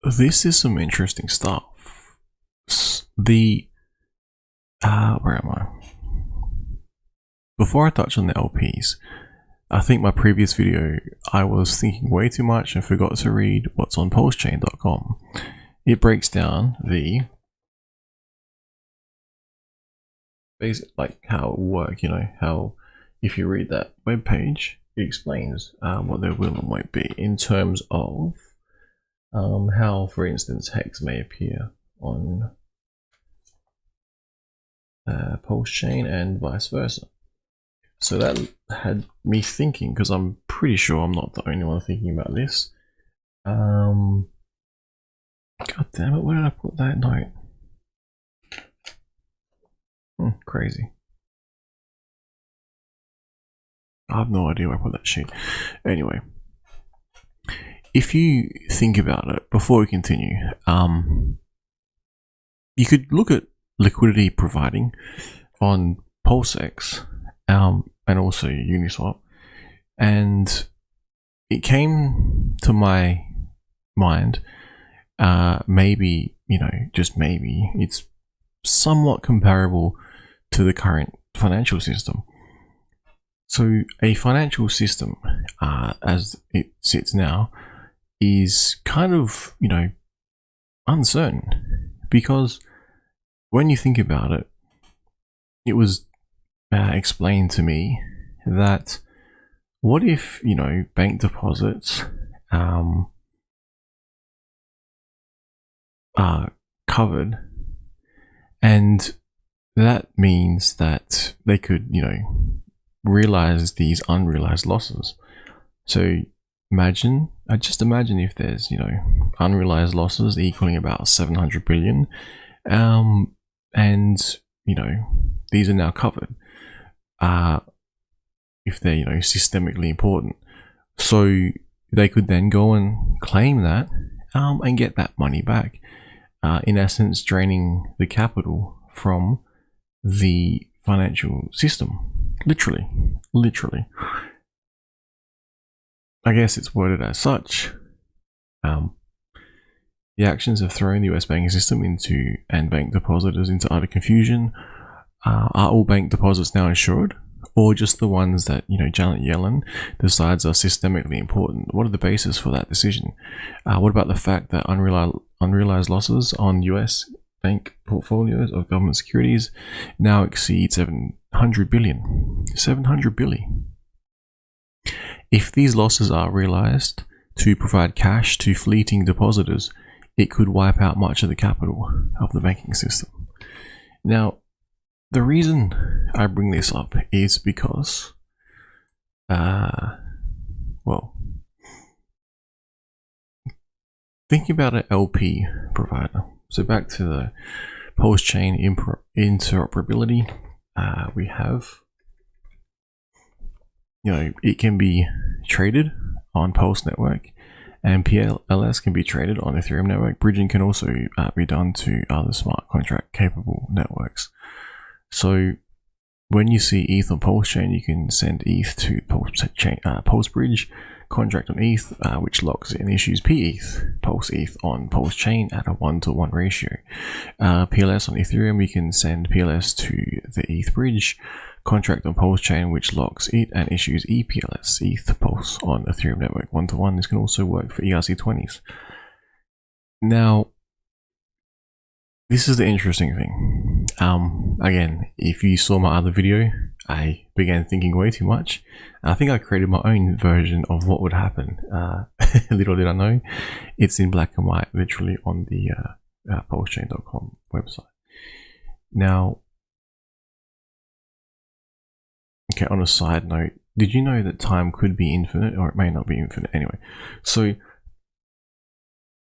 this is some interesting stuff. Where am I? Before I touch on the LPs, I think my previous video, I was thinking way too much and forgot to read what's on pulsechain.com. It breaks down the basic, like how it will work, how if you read that web page, it explains what their will and won't be in terms of how, for instance, hex may appear on Pulse chain and vice versa. So that had me thinking, because I'm pretty sure I'm not the only one thinking about this. God damn it, where did I put that note? Crazy. I have no idea where I put that sheet. Anyway, if you think about it, before we continue, you could look at liquidity providing on PulseX and also Uniswap, and it came to my mind, maybe, just maybe, it's somewhat comparable to the current financial system. So a financial system, as it sits now, is kind of, uncertain, because when you think about it, it was explained to me that what if, bank deposits are covered, and that means that they could, realize these unrealized losses. So just imagine if there's, unrealized losses equaling about 700 billion, and, these are now covered, if they're, systemically important. So they could then go and claim that, and get that money back, in essence draining the capital from the financial system. Literally. I guess it's worded as such. The actions have thrown the US banking system and bank depositors into utter confusion. Are all bank deposits now insured, or just the ones that Janet Yellen decides are systemically important? What are the basis for that decision? What about the fact that unrealized losses on US bank portfolios of government securities now exceed 700 billion? 700 billion. If these losses are realized to provide cash to fleeting depositors, it could wipe out much of the capital of the banking system. Now, the reason I bring this up is because, thinking about an LP provider. So back to the Pulse chain interoperability, we have, it can be traded on Pulse network, and PLS can be traded on Ethereum network. Bridging can also be done to other smart contract capable networks. So when you see ETH on Pulse chain, you can send ETH to Pulse Bridge, contract on ETH, which locks it and issues PETH, Pulse ETH on Pulse chain at a 1-to-1 ratio. PLS on Ethereum, you can send PLS to the ETH bridge, contract on Pulse chain, which locks it and issues EPLS, ETH Pulse on Ethereum network 1-to-1. This can also work for ERC20s. Now, this is the interesting thing. Again, if you saw my other video, I began thinking way too much. I think I created my own version of what would happen. Little did I know, it's in black and white, literally on the pulsechain.com website. Now, okay, on a side note, did you know that time could be infinite, or it may not be infinite? Anyway, so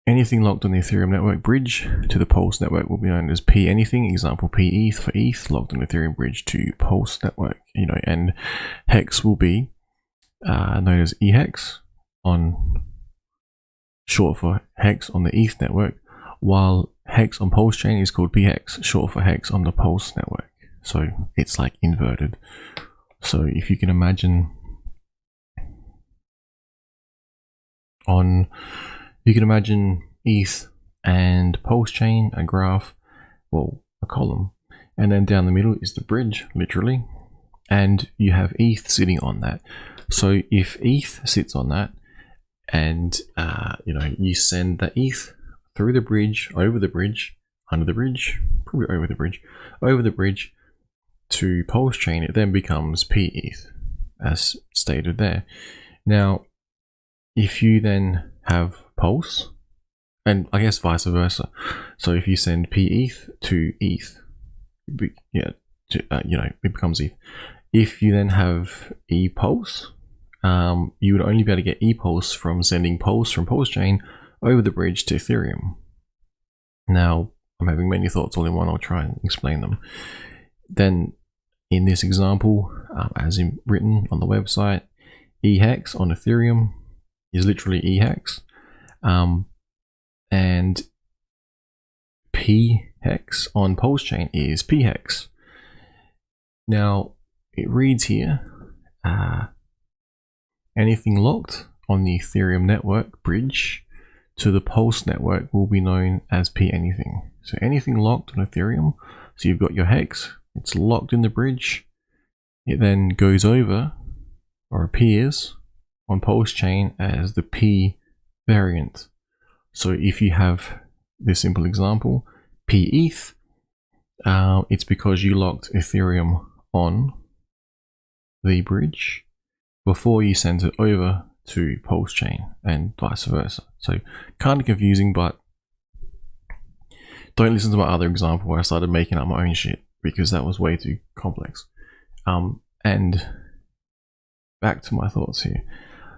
anything locked on the Ethereum network bridge to the Pulse network will be known as P anything, example P ETH for ETH, locked on Ethereum bridge to Pulse network, and hex will be known as EHEX, short for hex on the ETH network, while hex on Pulse chain is called PHEX, short for hex on the Pulse network. So it's like inverted. So if you can imagine ETH and Pulse chain, a graph, well, a column, and then down the middle is the bridge, literally, and you have ETH sitting on that. So if ETH sits on that, and you send the ETH through the bridge, over the bridge, under the bridge, probably over the bridge to Pulse chain, it then becomes PETH, as stated there. Now, if you then have Pulse, and I guess vice versa, so if you send PETH to ETH, it becomes ETH. If you then have ePulse, you would only be able to get ePulse from sending Pulse from Pulse chain over the bridge to Ethereum. Now, I'm having many thoughts all in one. I'll try and explain them. Then, in this example, as in written on the website, EHEX on Ethereum is literally EHEX, and PHEX on Pulse chain is PHEX. Now, it reads here, anything locked on the Ethereum network bridge to the Pulse network will be known as P anything. So anything locked on Ethereum, so you've got your hex, it's locked in the bridge, it then goes over or appears on Pulse chain as the P variant. So if you have this simple example, PETH, it's because you locked Ethereum on the bridge before you send it over to Pulse chain, and vice versa. So kind of confusing, but don't listen to my other example where I started making up my own shit, because that was way too complex. And back to my thoughts here.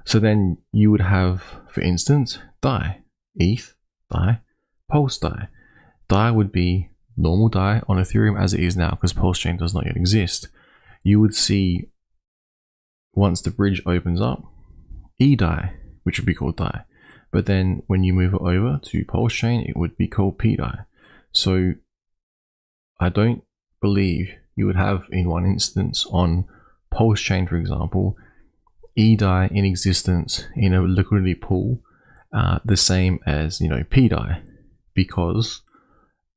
So then you would have, for instance, DAI, ETH, DAI, Pulse DAI. DAI would be normal DAI on Ethereum as it is now, because Pulse chain does not yet exist. You would see, once the bridge opens up, eDAI, which would be called DAI. But then when you move it over to Pulse chain, it would be called PDAI. So I don't believe you would have, in one instance on Pulse chain, for example, eDAI in existence in a liquidity pool the same as PDAI, because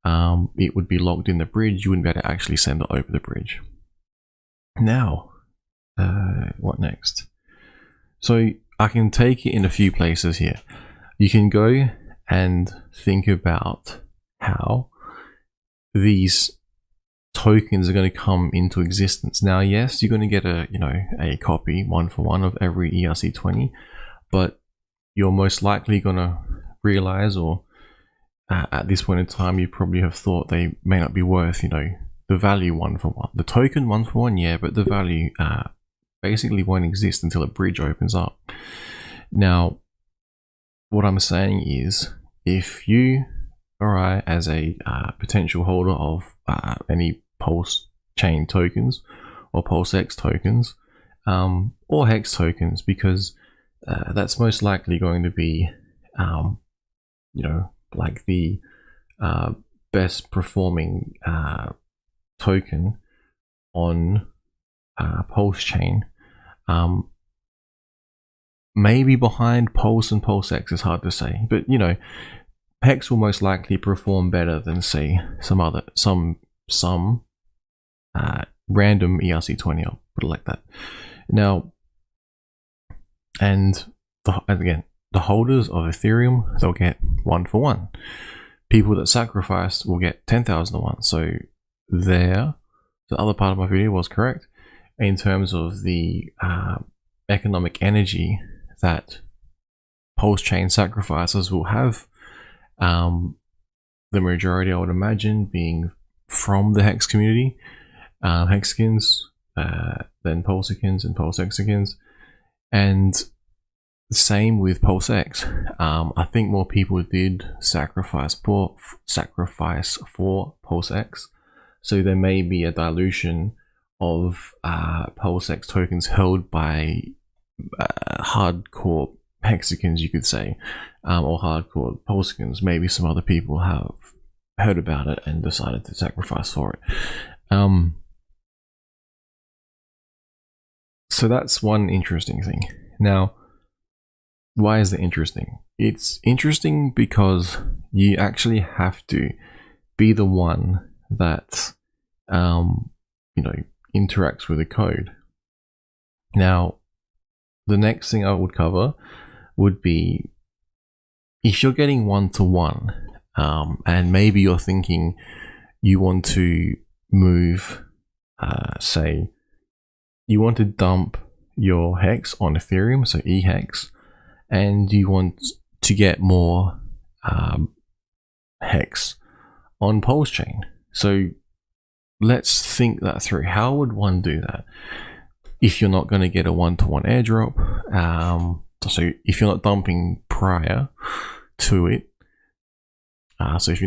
it would be locked in the bridge. You wouldn't be able to actually send it over the bridge. Now, what next? So I can take it in a few places here. You can go and think about how these tokens are going to come into existence. Now, yes, you're going to get a copy 1-for-1 of every ERC20, but you're most likely going to realize, or at this point in time, you probably have thought they may not be worth, the value 1-for-1. The token 1-for-1, yeah, but the value basically won't exist until a bridge opens up. Now, what I'm saying is, if you or I, as a potential holder of any Pulse chain tokens or PulseX tokens, or Hex tokens, because that's most likely going to be, like the best performing token on Pulse chain. Maybe behind Pulse and PulseX is hard to say, but Hex will most likely perform better than, say, some random ERC20. I'll put it like that. Now, and again, the holders of Ethereum, they'll get 1-for-1. People that sacrificed will get 10,000 to 1. So the other part of my video was correct in terms of the economic energy that Pulse chain sacrifices will have. The majority, I would imagine, being from the Hex community, Hexicans, then Pulsicans and PulseXicans, and the same with PulseX. I think more people did sacrifice for PulseX, so there may be a dilution of PulseX tokens held by hardcore Hexicans, you could say, or hardcore Pulsicans. Maybe some other people have heard about it and decided to sacrifice for it. So that's one interesting thing. Now, why is that interesting? it's interesting because you actually have to be the one that interacts with the code. Now, the next thing I would cover would be if you're getting one-to-one, and maybe you're thinking you want to move, say, you want to dump your hex on Ethereum, so EHEX, and you want to get more hex on Pulse chain. So let's think that through. How would one do that if you're not going to get a one-to-one airdrop? So if you're not dumping prior to it, if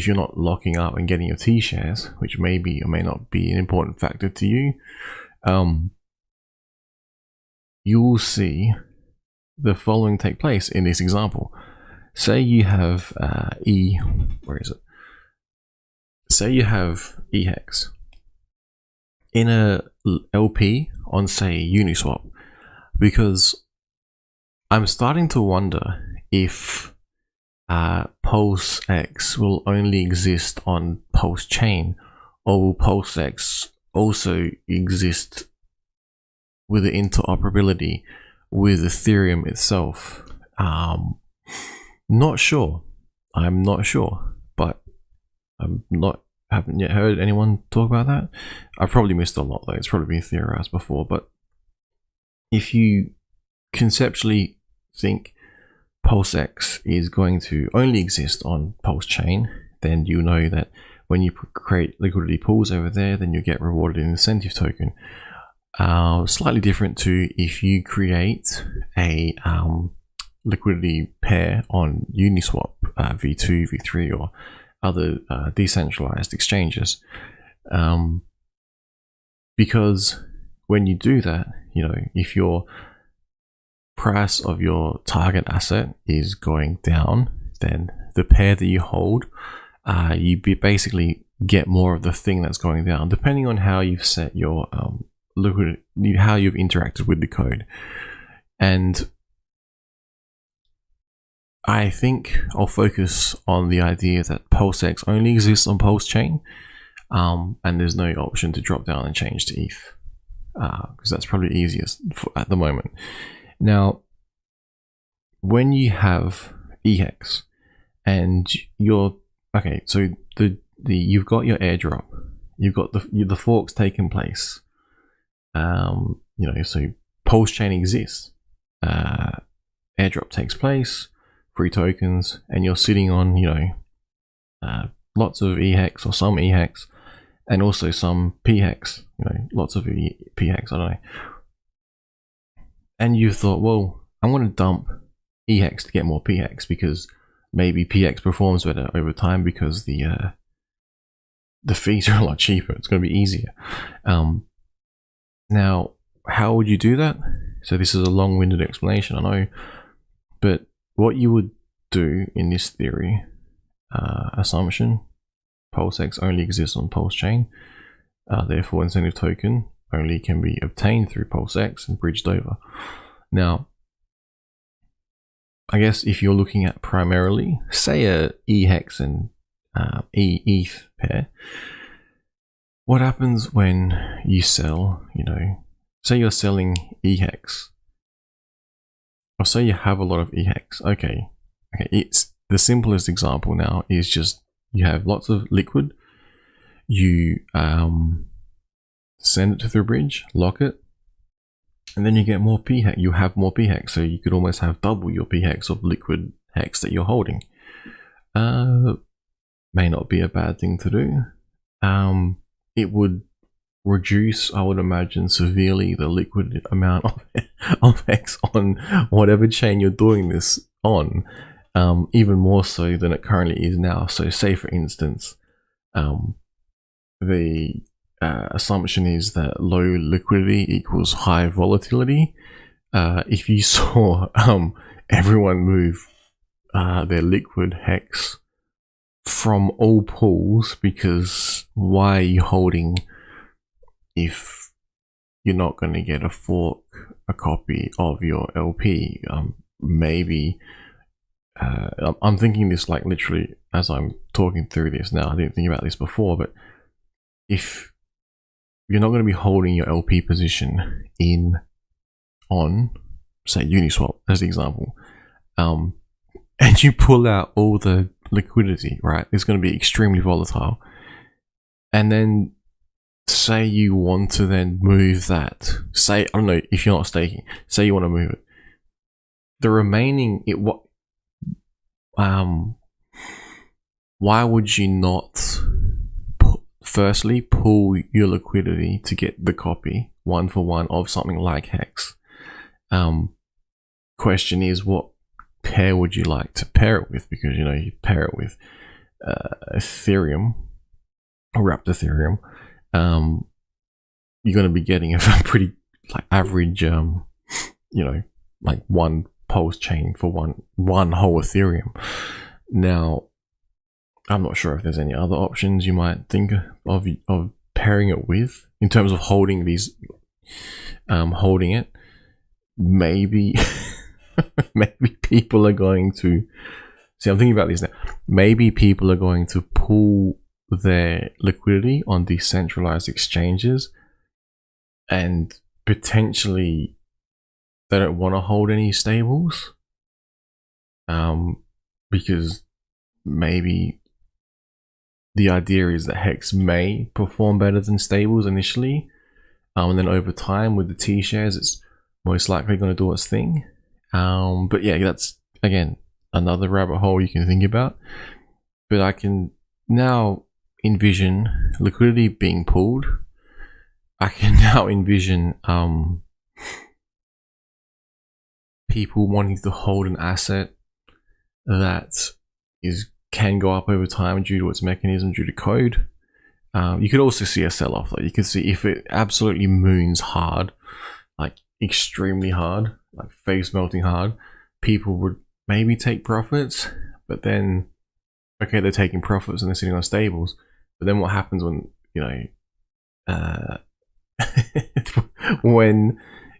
you're not locking up and getting your T shares, which may be or may not be an important factor to you, you will see the following take place in this example. Say you have Say you have EHEX in a LP on, say, Uniswap, because I'm starting to wonder if PulseX will only exist on Pulse chain, or will PulseX also exist with the interoperability with Ethereum itself. Not sure. I'm not sure, but haven't yet heard anyone talk about that. I've probably missed a lot though. It's probably been theorized before, but if you conceptually think PulseX is going to only exist on Pulse chain, then you know that when you create liquidity pools over there, then you get rewarded in incentive token. Slightly different to if you create a liquidity pair on Uniswap, V2, V3, or other decentralized exchanges, because when you do that, if your price of your target asset is going down, then the pair that you hold, you basically get more of the thing that's going down, depending on how you've set your how you've interacted with the code. And I think I'll focus on the idea that PulseX only exists on Pulse chain, and there's no option to drop down and change to ETH, because that's probably easiest at the moment. Now, when you have EHEX and you've got your airdrop, you've got the forks taking place, so Pulse chain exists, airdrop takes place, free tokens, and you're sitting on lots of EHEX or some EHEX, and also some PHEX, lots of PHEX, I don't know. And you thought, well, I'm going to dump EHEX to get more PHEX because maybe PHEX performs better over time because the fees are a lot cheaper. It's going to be easier. Now, how would you do that? So this is a long-winded explanation, I know, but what you would do in this theory assumption, PulseX only exists on Pulse chain, therefore incentive token only can be obtained through PulseX and bridged over. Now, I guess if you're looking at primarily, say, a EHEX and ETH pair, what happens when you sell, say you're selling EHEX, or say you have a lot of EHEX. Okay, it's the simplest example now is just you have lots of liquid, you send it to the bridge, lock it, and then you get more PHEX. You have more PHEX, so you could almost have double your PHEX of liquid hex that you're holding. May not be a bad thing to do. It would reduce, I would imagine, severely the liquid amount of hex on whatever chain you're doing this on, even more so than it currently is now. So say, for instance, the assumption is that low liquidity equals high volatility. If you saw everyone move their liquid hex from all pools, because why are you holding if you're not going to get a copy of your LP? maybe I'm thinking this like literally as I'm talking through this now. I didn't think about this before, but if you're not going to be holding your LP position on say Uniswap as the example, and you pull out all the liquidity, right? It's going to be extremely volatile. And then say you want to then move that, say, I don't know, if you're not staking, say you want to move it, the remaining, why would you not firstly pull your liquidity to get the copy 1-for-1 of something like Hex? Question is, what pair would you like to pair it with? Because you pair it with Ethereum or wrapped Ethereum, you're going to be getting a pretty like average like one Pulse chain for one whole Ethereum. Now I'm not sure if there's any other options you might think of pairing it with in terms of holding these holding it. Maybe maybe people are going to see, I'm thinking about this now, maybe people are going to pull their liquidity on decentralized exchanges, and potentially they don't want to hold any stables, because maybe the idea is that Hex may perform better than stables initially, and then over time with the T shares it's most likely going to do its thing. But yeah, that's again another rabbit hole you can think about. But I can now envision liquidity being pulled. I can now envision people wanting to hold an asset that can go up over time due to its mechanism, due to code. You could also see a sell-off though. You could see if it absolutely moons hard, like extremely hard, like face melting hard, people would maybe take profits, but then okay, they're taking profits and they're sitting on stables. But then what happens when when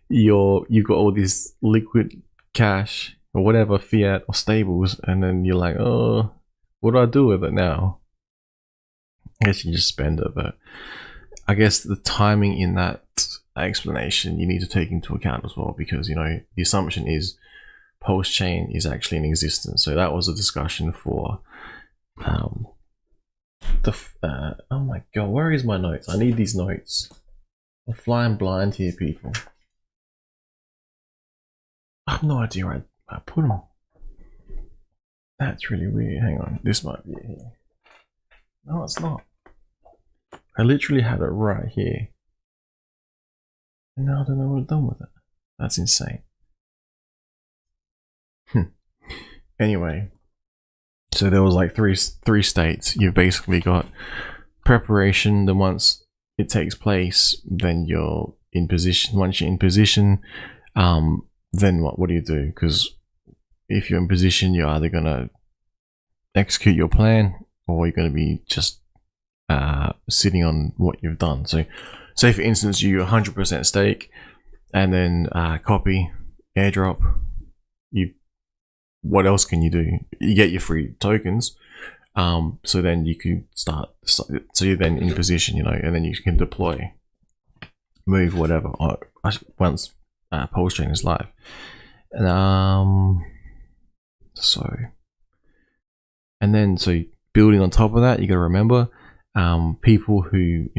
you've got all this liquid cash or whatever, fiat or stables, and then you're like, oh, what do I do with it now? I guess you just spend it. But I guess the timing in that explanation you need to take into account as well, because the assumption is Pulse chain is actually in existence. So that was a discussion for oh my god, where is my notes? I need these notes. I'm flying blind here, people. I have no idea where I put them. That's really weird. Hang on, this might be it here. No, it's not. I literally had it right here. And now I don't know what I've done with it. That's insane. Anyway, so there was like three states. You've basically got preparation. Then once it takes place, then you're in position. Once you're in position, then what do you do? Because if you're in position, you're either gonna execute your plan, or you're gonna be just sitting on what you've done. So say for instance you 100% stake and then copy, airdrop, what else can you do? You get your free tokens, so then you can start, so you're then in position, and then you can deploy, move, whatever, once Pulse chain is live. And so building on top of that, you got to remember people who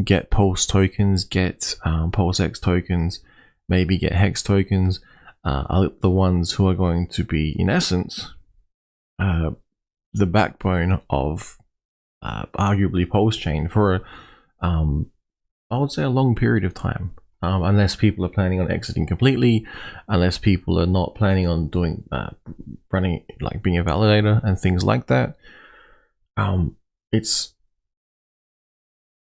get Pulse tokens, get PulseX tokens, maybe get Hex tokens, are the ones who are going to be, in essence, the backbone of arguably Pulse chain for I would say a long period of time, unless people are planning on exiting completely, unless people are not planning on doing running, like being a validator and things like that. It's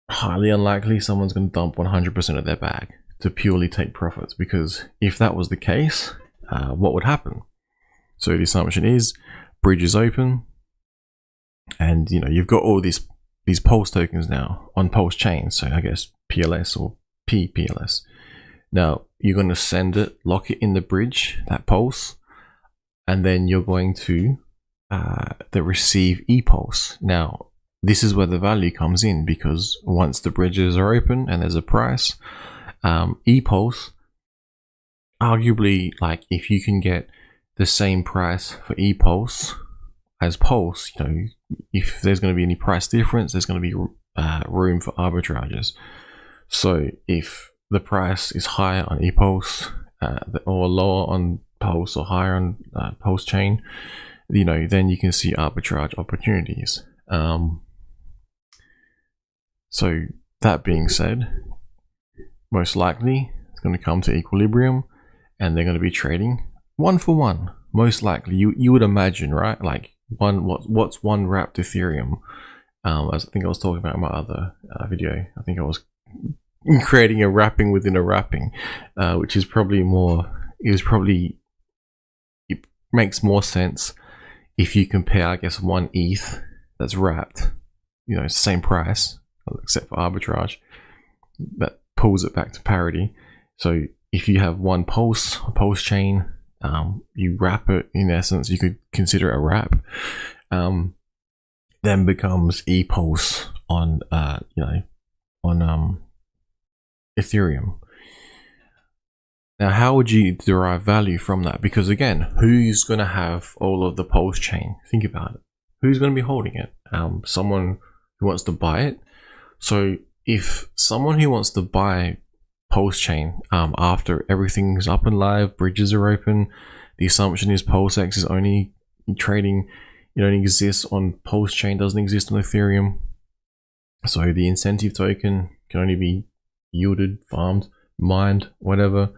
highly unlikely someone's going to dump 100% of their bag to purely take profits, because if that was the case, what would happen? So the assumption is bridge is open, and you've got all these Pulse tokens now on Pulse chain, so I guess PLS or PPLS. Now you're going to send it, lock it in the bridge, that Pulse, and then you're going to receive ePulse. Now, this is where the value comes in, because once the bridges are open and there's a price, ePulse, arguably, like if you can get the same price for ePulse as Pulse, you know, if there's going to be any price difference, there's going to be room for arbitrages. So if the price is higher on ePulse or lower on Pulse or higher on Pulse chain, you know, then you can see arbitrage opportunities. So that being said, most likely it's going to come to equilibrium and they're going to be trading one for one. Most likely, you would imagine, right? Like what's one wrapped Ethereum? As I think I was talking about in my other video, I think I was creating a wrapping within a wrapping, which is probably more. It makes more sense if you compare, I guess, one ETH that's wrapped, you know, it's the same price except for arbitrage, that pulls it back to parity. So if you have one pulse chain, you wrap it, in essence, you could consider it a wrap, then becomes ePulse on, Ethereum. Now, how would you derive value from that? Because again, who's going to have all of the Pulse chain? Think about it. Who's going to be holding it? Someone who wants to buy it. So if someone who wants to buy Pulse chain after everything's up and live, bridges are open, the assumption is PulseX is only trading, it only exists on Pulse chain, doesn't exist on Ethereum. So the incentive token can only be yielded, farmed, mined, whatever,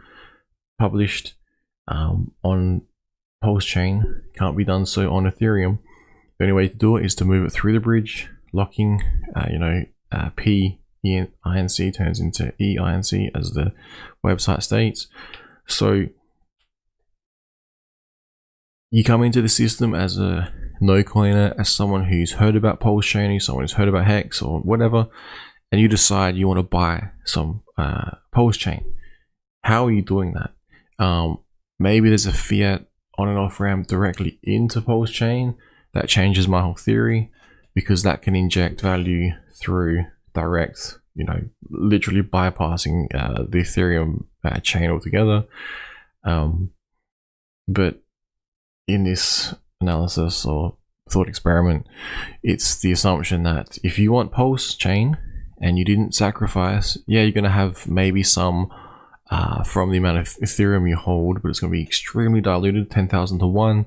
published on Pulse chain, can't be done so on Ethereum. The only way to do it is to move it through the bridge, locking, P INC turns into EINC as the website states. So you come into the system as a no coiner, as someone who's heard about Pulse chain, someone who's heard about Hex or whatever, and you decide you want to buy some Pulse chain. How are you doing that? Maybe there's a fiat on and off ramp directly into Pulse chain. That changes my whole theory, because that can inject value through direct, you know, literally bypassing the Ethereum chain altogether. But in this analysis or thought experiment, it's the assumption that if you want Pulse chain and you didn't sacrifice, yeah, you're going to have maybe some from the amount of Ethereum you hold, but it's going to be extremely diluted, 10,000 to 1.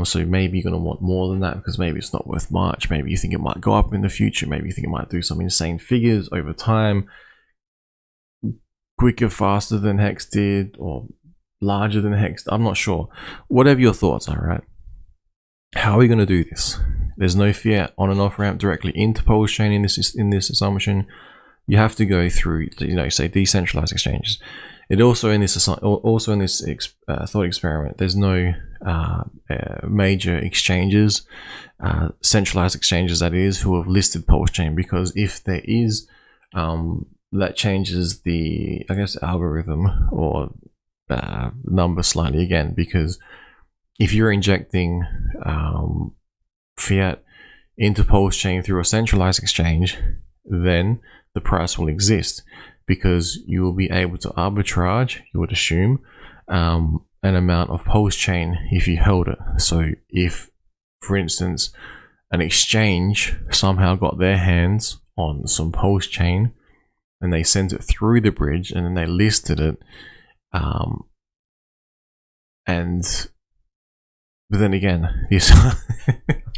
So maybe you're going to want more than that, because maybe it's not worth much. Maybe you think it might go up in the future. Maybe you think it might do some insane figures over time, quicker, faster than Hex did, or larger than Hex. I'm not sure. Whatever your thoughts are, right? How are we going to do this? There's no fiat on and off ramp directly into Pulse chain in this assumption. You have to go through, you know, say decentralized exchanges. It also in this thought experiment, there's no major exchanges, centralized exchanges that is, who have listed Pulse chain, because if there is, that changes the, I guess, algorithm or number slightly again, because if you're injecting fiat into Pulse chain through a centralized exchange, then the price will exist, because you will be able to arbitrage, you would assume, an amount of Pulse chain if you held it. So if, for instance, an exchange somehow got their hands on some Pulse chain and they sent it through the bridge and then they listed it, but then again,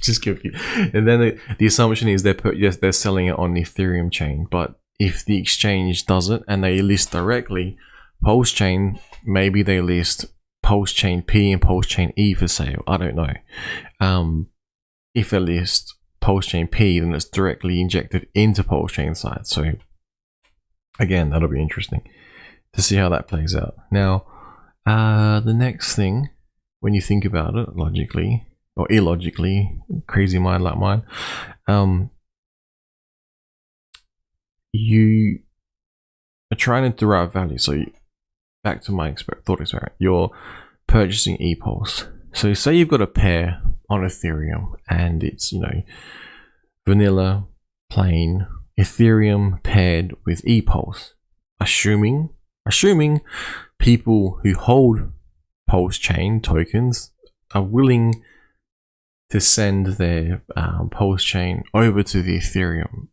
just confused. And then the assumption is they're selling it on the Ethereum chain. But if the exchange does it and they list directly Pulse chain, maybe they list Pulse chain P and Pulse chain E for sale. I don't know. If they list Pulse chain P, then it's directly injected into Pulse chain side. So again, that'll be interesting to see how that plays out. Now, the next thing, when you think about it logically or illogically, crazy mind like mine, you are trying to derive value. So back to my thought experiment, you're purchasing ePulse. So say you've got a pair on Ethereum and it's, vanilla, plain, Ethereum paired with ePulse. Assuming people who hold Pulse chain tokens are willing to send their Pulse chain over to the Ethereum,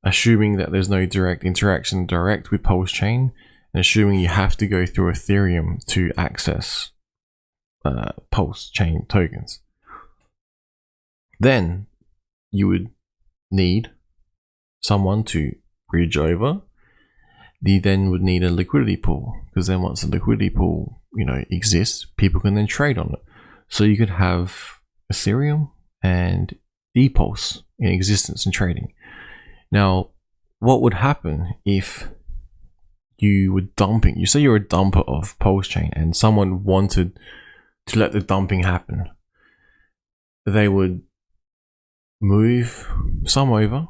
assuming that there's no direct interaction with Pulse chain, and assuming you have to go through Ethereum to access Pulse chain tokens, then you would need someone to bridge over. You then would need a liquidity pool, because then once the liquidity pool exists, people can then trade on it. So you could have Ethereum and ePulse in existence and trading. Now, what would happen if you were dumping? You say you're a dumper of Pulse chain and someone wanted to let the dumping happen. They would move some over.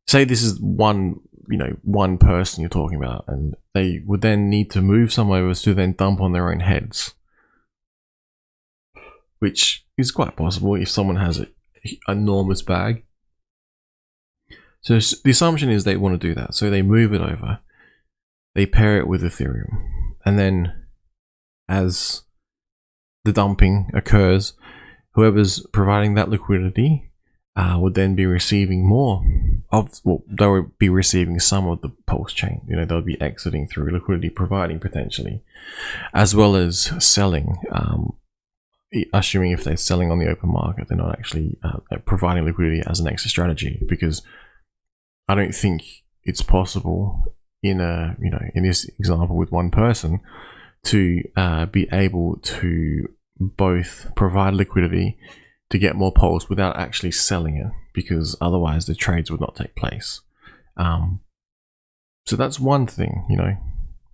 Say this is one person you're talking about, and they would then need to move some over to then dump on their own heads, which is quite possible if someone has an enormous bag. So the assumption is they want to do that. So they move it over, they pair it with Ethereum, and then as the dumping occurs, whoever's providing that liquidity would then be receiving more of, they would be receiving some of the Pulse chain. They'll be exiting through liquidity providing potentially, as well as selling. Assuming if they're selling on the open market, they're not actually providing liquidity as an exit strategy, because I don't think it's possible in this example with one person to be able to both provide liquidity to get more Pulse without actually selling it, because otherwise the trades would not take place. So that's one thing,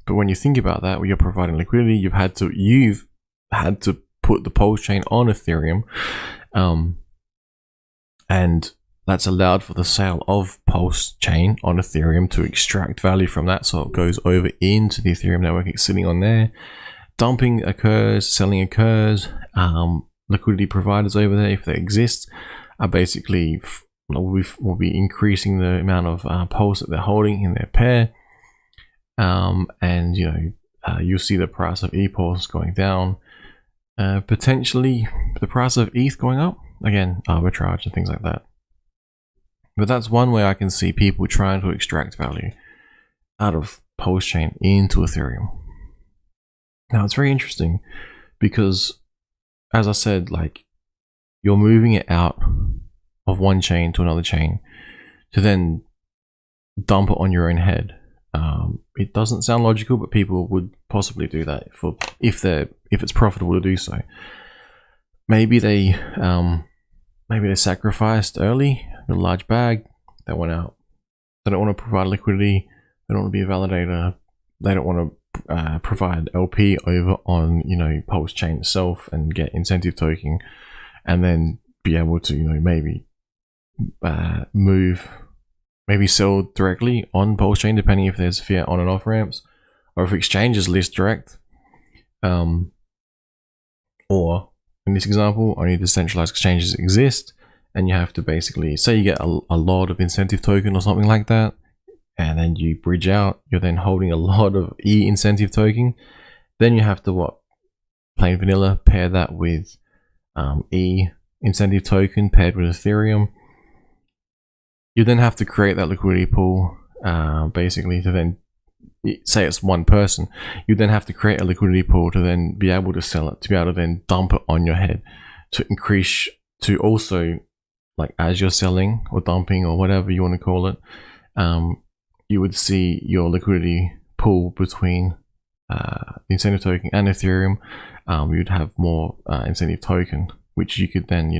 But when you think about that, when you're providing liquidity, you've had to put the Pulse chain on Ethereum, and that's allowed for the sale of Pulse chain on Ethereum to extract value from that, so it goes over into the Ethereum network. It's sitting on there. Dumping occurs, selling occurs. Liquidity providers over there, if they exist, are basically will be increasing the amount of Pulse that they're holding in their pair, and you'll see the price of ePulse going down. Potentially the price of ETH going up, again, arbitrage and things like that. But that's one way I can see people trying to extract value out of Pulse chain into Ethereum. Now, it's very interesting because, as I said, you're moving it out of one chain to another chain to then dump it on your own head. It doesn't sound logical, but people would possibly do that if it's profitable to do so. Maybe they sacrificed early a large bag that went out. They don't want to provide liquidity. They don't want to be a validator. They don't want to provide LP over on Pulse chain itself and get incentive token, and then be able to maybe maybe sell directly on Pulse chain, depending if there's fiat on and off ramps, or if exchanges list direct, or in this example, only decentralized exchanges exist, and you have to basically say you get a lot of incentive token or something like that, and then you bridge out. You're then holding a lot of E incentive token. Then you have to plain vanilla pair that with E incentive token paired with Ethereum. You then have to create that liquidity pool, basically, to then say it's one person. You then have to create a liquidity pool to then be able to sell it, to be able to then dump it on your head, to increase, to also, as you're selling or dumping or whatever you want to call it, you would see your liquidity pool between the incentive token and Ethereum. You'd have more incentive token, which you could then,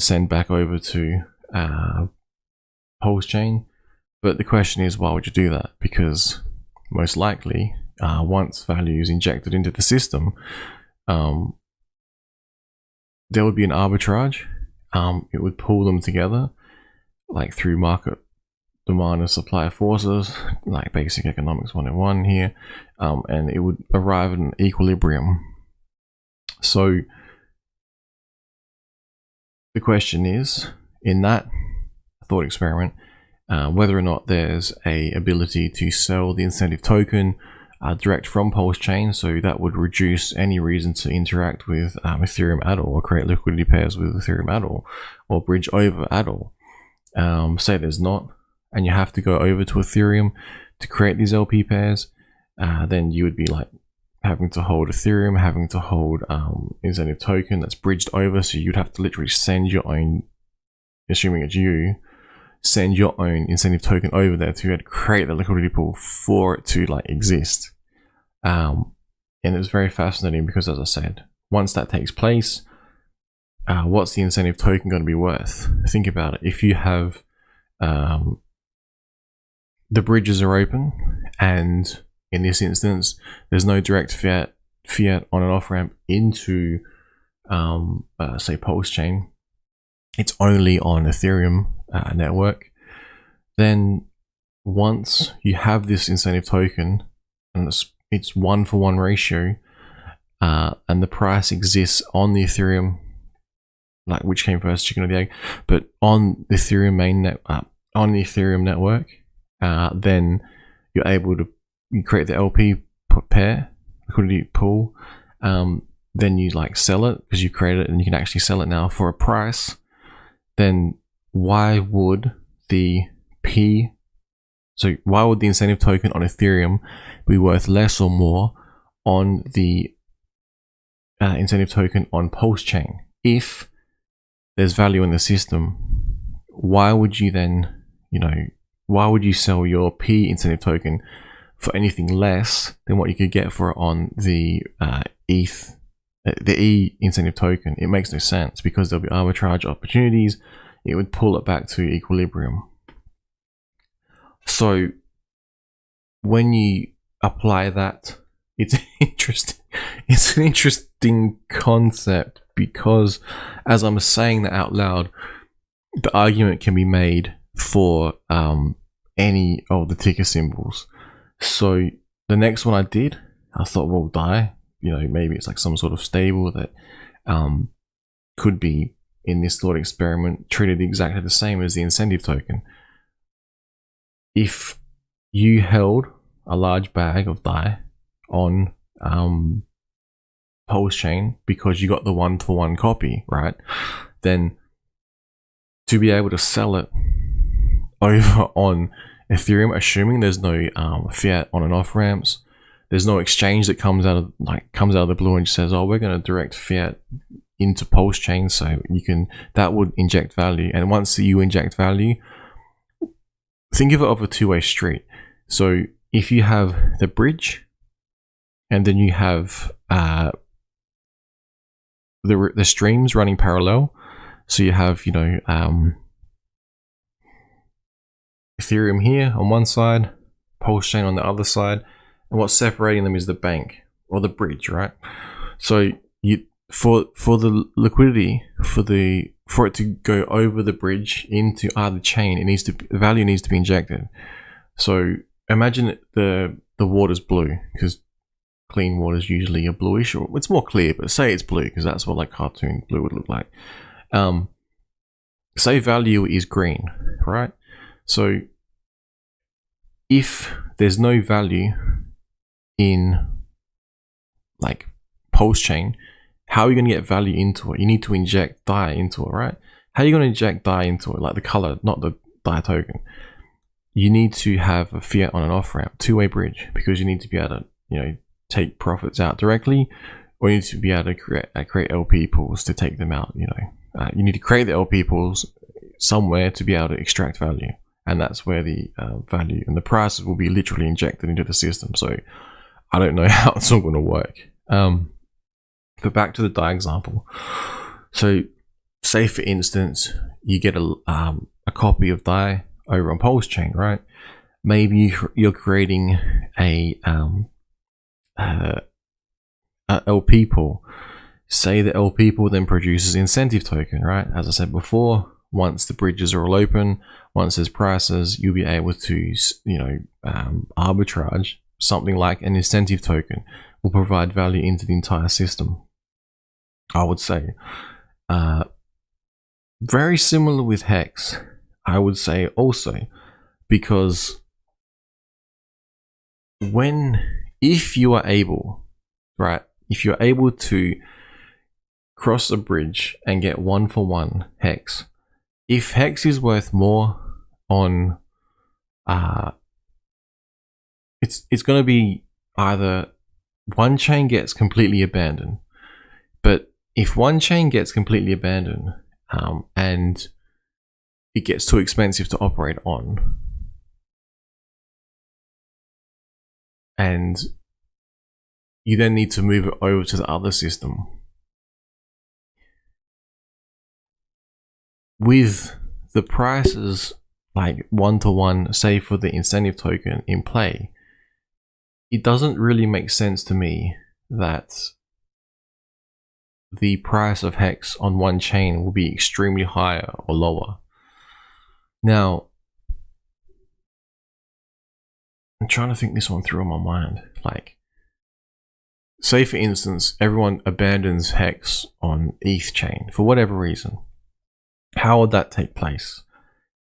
send back over to Pulse chain. But the question is, why would you do that? Because most likely, once value is injected into the system, there would be an arbitrage. It would pull them together, through market demand and supply forces, like basic economics 101 here, and it would arrive at an equilibrium. So the question is, in that thought experiment, whether or not there's a ability to sell the incentive token direct from Pulse Chain, so that would reduce any reason to interact with Ethereum at all, or create liquidity pairs with Ethereum at all, or bridge over at all. Say there's not, and you have to go over to Ethereum to create these LP pairs, then you would be like having to hold Ethereum, having to hold incentive token that's bridged over, so you'd have to literally send your own, assuming it's you, send your own incentive token over there to create the liquidity pool for it to like exist. And it's very fascinating because, as I said, once that takes place, what's the incentive token going to be worth? Think about it. If you have the bridges are open, and in this instance, there's no direct fiat on and off ramp into, say, Pulse Chain. It's only on Ethereum network. Then once you have this incentive token, and it's 1-for-1 ratio, and the price exists on the Ethereum, like which came first, chicken or the egg, but on the Ethereum network, then you're able to create the LP pair liquidity pool. Then you like sell it because you created it, and you can actually sell it now for a price. Then why would the incentive token on Ethereum be worth less or more on the incentive token on Pulse Chain? If there's value in the system, why would you then, why would you sell your P incentive token for anything less than what you could get for it on the ETH, the E incentive token? It makes no sense, because there'll be arbitrage opportunities. It would pull it back to equilibrium. So when you apply that, it's interesting. It's an interesting concept, because as I'm saying that out loud, the argument can be made for any of the ticker symbols. So the next one I did, I thought, well, DAI, maybe it's like some sort of stable that could be, in this thought experiment, treated exactly the same as the incentive token. If you held a large bag of DAI on Pulse Chain because you got the 1-for-1 copy, right? Then to be able to sell it over on Ethereum, assuming there's no fiat on and off ramps, there's no exchange that comes out of the blue and says, oh, we're going to direct fiat into Pulse Chain, so that would inject value. And once you inject value, think of it of a two-way street. So if you have the bridge, and then you have the streams running parallel, so you have Ethereum here on one side, Pulse Chain on the other side, and what's separating them is the bank or the bridge, right? So for the liquidity, for it to go over the bridge into either chain, the value needs to be injected. So imagine the water's blue, because clean water is usually a bluish, or it's more clear, but say it's blue because that's what like cartoon blue would look like. Say value is green, right? So if there's no value in like Pulse Chain, how are you going to get value into it? You need to inject DAI into it, right? How are you going to inject DAI into it? Like the color, not the DAI token. You need to have a fiat on and off ramp, two-way bridge, because you need to be able to, take profits out directly, or you need to be able to create LP pools to take them out. You need to create the LP pools somewhere to be able to extract value, and that's where the value and the prices will be literally injected into the system. So I don't know how it's all going to work. But back to the DAI example. So say for instance, you get a copy of DAI over on Pulse Chain, right? Maybe you're creating a LP pool. Say the LP pool then produces incentive token, right? As I said before, once the bridges are all open, once there's prices, you'll be able to, arbitrage something like an incentive token will provide value into the entire system, I would say. Very similar with Hex, I would say also, because if you are able, right, if you're able to cross a bridge and get 1-for-1 Hex, if Hex is worth more on, it's going to be either one chain gets completely abandoned, but if one chain gets completely abandoned and it gets too expensive to operate on, and you then need to move it over to the other system, with the prices like 1-to-1, say for the incentive token in play, it doesn't really make sense to me that the price of Hex on one chain will be extremely higher or lower. Now, I'm trying to think this one through in my mind. Like, say for instance, everyone abandons Hex on ETH chain for whatever reason. How would that take place?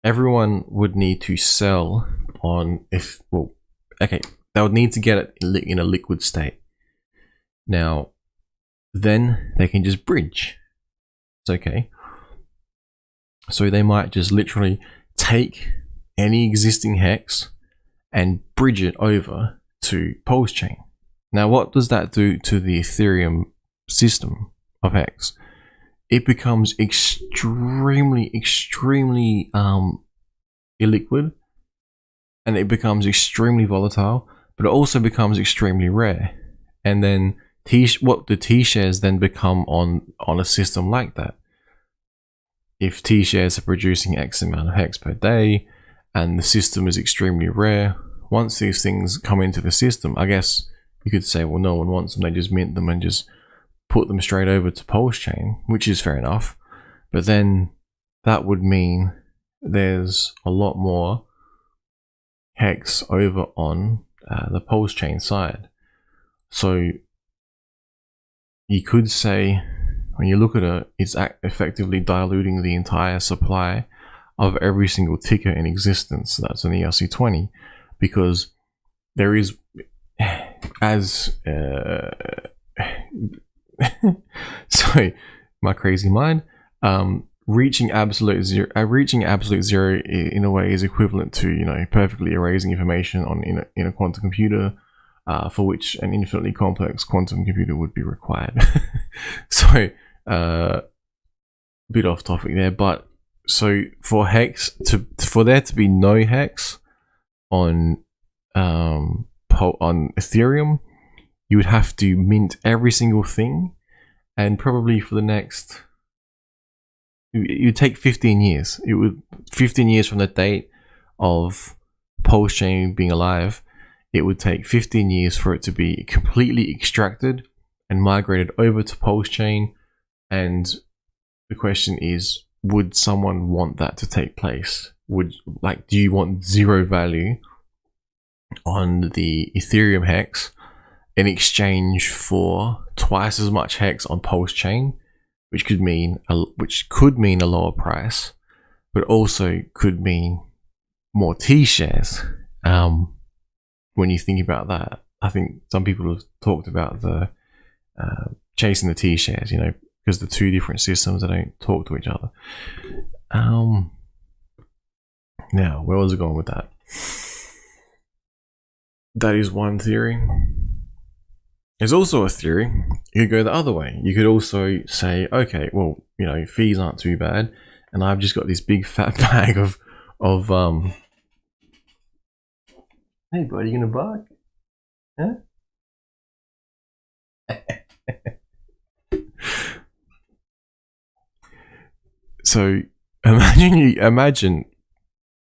Everyone would need to sell on, they would need to get it in a liquid state. Now, then they can just bridge. It's okay. So they might just literally take any existing Hex and bridge it over to Pulse chain. Now, what does that do to the Ethereum system of Hex? It becomes extremely illiquid, and it becomes extremely volatile, but it also becomes extremely rare. And then what the T shares then become on a system like that. If T shares are producing X amount of Hex per day and the system is extremely rare, once these things come into the system, I guess you could say, well, no one wants them, they just mint them and just put them straight over to Pulse chain, which is fair enough. But then that would mean there's a lot more Hex over on the Pulse chain side. So you could say, when you look at it, it's effectively diluting the entire supply of every single ticker in existence that's an ERC20, because there is, as sorry, my crazy mind, reaching absolute zero in a way is equivalent to, perfectly erasing information in a quantum computer, for which an infinitely complex quantum computer would be required. So, bit off topic there, but so for there to be no Hex on Ethereum, you would have to mint every single thing, and probably for the next, it would take 15 years. 15 years from the date of Pulse chain being alive, it would take 15 years for it to be completely extracted and migrated over to Pulse chain. And the question is, would someone want that to take place? Do you want zero value on the Ethereum Hex in exchange for twice as much Hex on Pulse chain, which could mean a lower price, but also could mean more T shares? When you think about that, I think some people have talked about the chasing the T shares, because the two different systems, they don't talk to each other. Now, where was I going with that? That is one theory. There's also a theory, you could go the other way. You could also say, okay, well, fees aren't too bad, and I've just got this big fat bag of hey buddy, you gonna bark? Huh? So imagine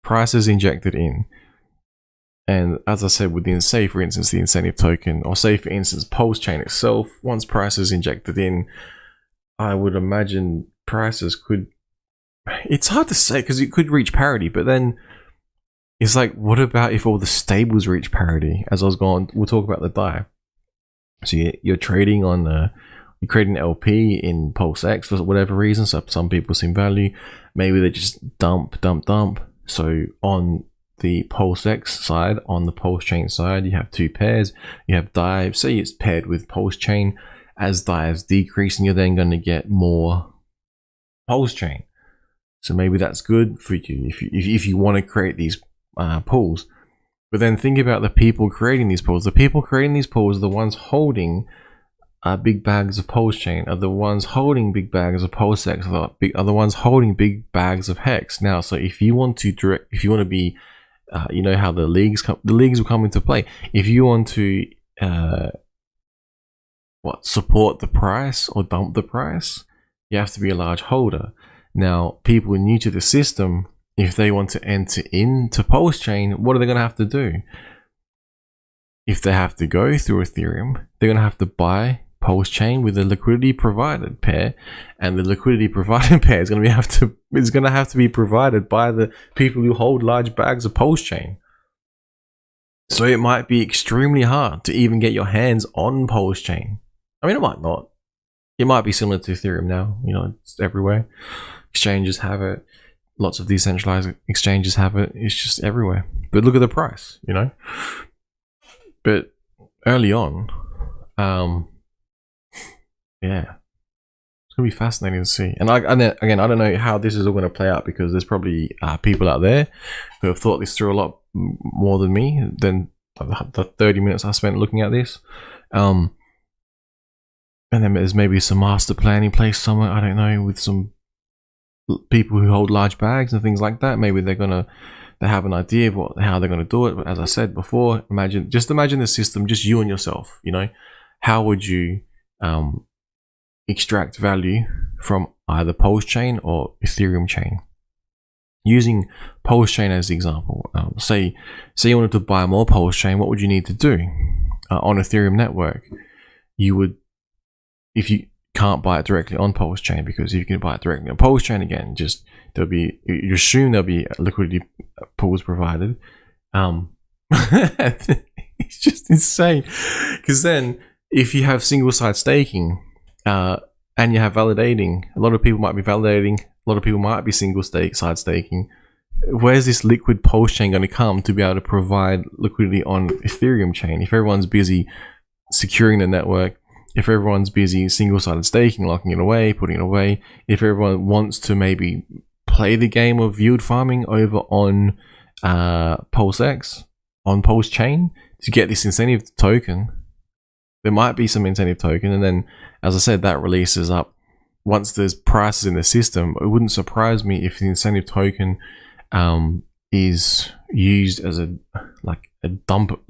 prices injected in, and as I said, within, say for instance, the incentive token, or say for instance Pulse chain itself, once prices injected in, I would imagine prices could it's hard to say because it could reach parity, but then it's like, what about if all the stables reach parity? As I was going, we'll talk about the DAI. So you're trading on you're creating an LP in PulseX for whatever reason. So some people see value, maybe they just dump. So on the PulseX side, on the Pulse Chain side, you have two pairs. You have DAI, say it's paired with Pulse Chain. As DAI is decreasing, you're then going to get more Pulse Chain. So maybe that's good for you if you want to create these pools. But then think about the people creating these pools. The people creating these pools are the ones holding big bags of Pulse Chain, are the ones holding big bags of PulseX, are the ones holding big bags of Hex. Now, so if you want to be, you know how the leagues will come into play. If you want to support the price or dump the price, you have to be a large holder. Now, people new to the system, if they want to enter into Pulse Chain, what are they going to have to do? If they have to go through Ethereum, they're going to have to buy Pulse Chain with the liquidity provided pair, and the liquidity provided pair is going to have to be provided by the people who hold large bags of Pulse Chain. So it might be extremely hard to even get your hands on Pulse Chain. I mean, it might not. It might be similar to Ethereum now. You know, it's everywhere. Exchanges have it. Lots of decentralized exchanges have it. It's just everywhere. But look at the price, you know. But early on, yeah, it's gonna be fascinating to see. And again, I don't know how this is all going to play out, because there's probably people out there who have thought this through a lot more than me, than the 30 minutes I spent looking at this. And then there's maybe some master plan in place somewhere, I don't know, with some people who hold large bags and things like that. Maybe they have an idea of how they're gonna do it. But as I said before, imagine the system, just you and yourself. You know, how would you extract value from either Pulse Chain or Ethereum Chain? Using Pulse Chain as the example, say you wanted to buy more Pulse Chain, what would you need to do on Ethereum network? You would, if you can't buy it directly on Pulse Chain, because if you can buy it directly on Pulse Chain, again, you assume there'll be liquidity pools provided. It's just insane, because then if you have single side staking and you have validating, a lot of people might be validating, a lot of people might be single side staking. Where's this liquid Pulse Chain going to come to be able to provide liquidity on Ethereum Chain? If everyone's busy securing the network, if everyone's busy single-sided staking, locking it away, putting it away, if everyone wants to maybe play the game of yield farming over on PulseX, on Pulse Chain, to get this incentive token, there might be some incentive token, and then, as I said, that releases up. Once there's prices in the system, it wouldn't surprise me if the incentive token is used as a dump,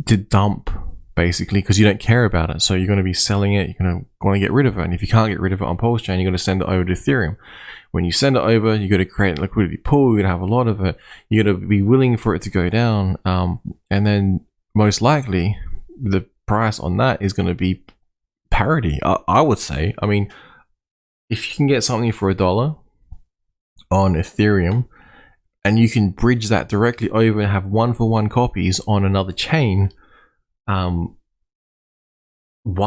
to dump, basically, because you don't care about it. So you're going to be selling it, you're going to want to get rid of it, and if you can't get rid of it on Pulse Chain, you're going to send it over to Ethereum. When you send it over, you're going to create a liquidity pool, you're going to have a lot of it, you're going to be willing for it to go down, and then most likely the price on that is going to be parity, I would say. I mean, if you can get something for $1 on Ethereum, and you can bridge that directly over and have 1-for-1 copies on another chain, why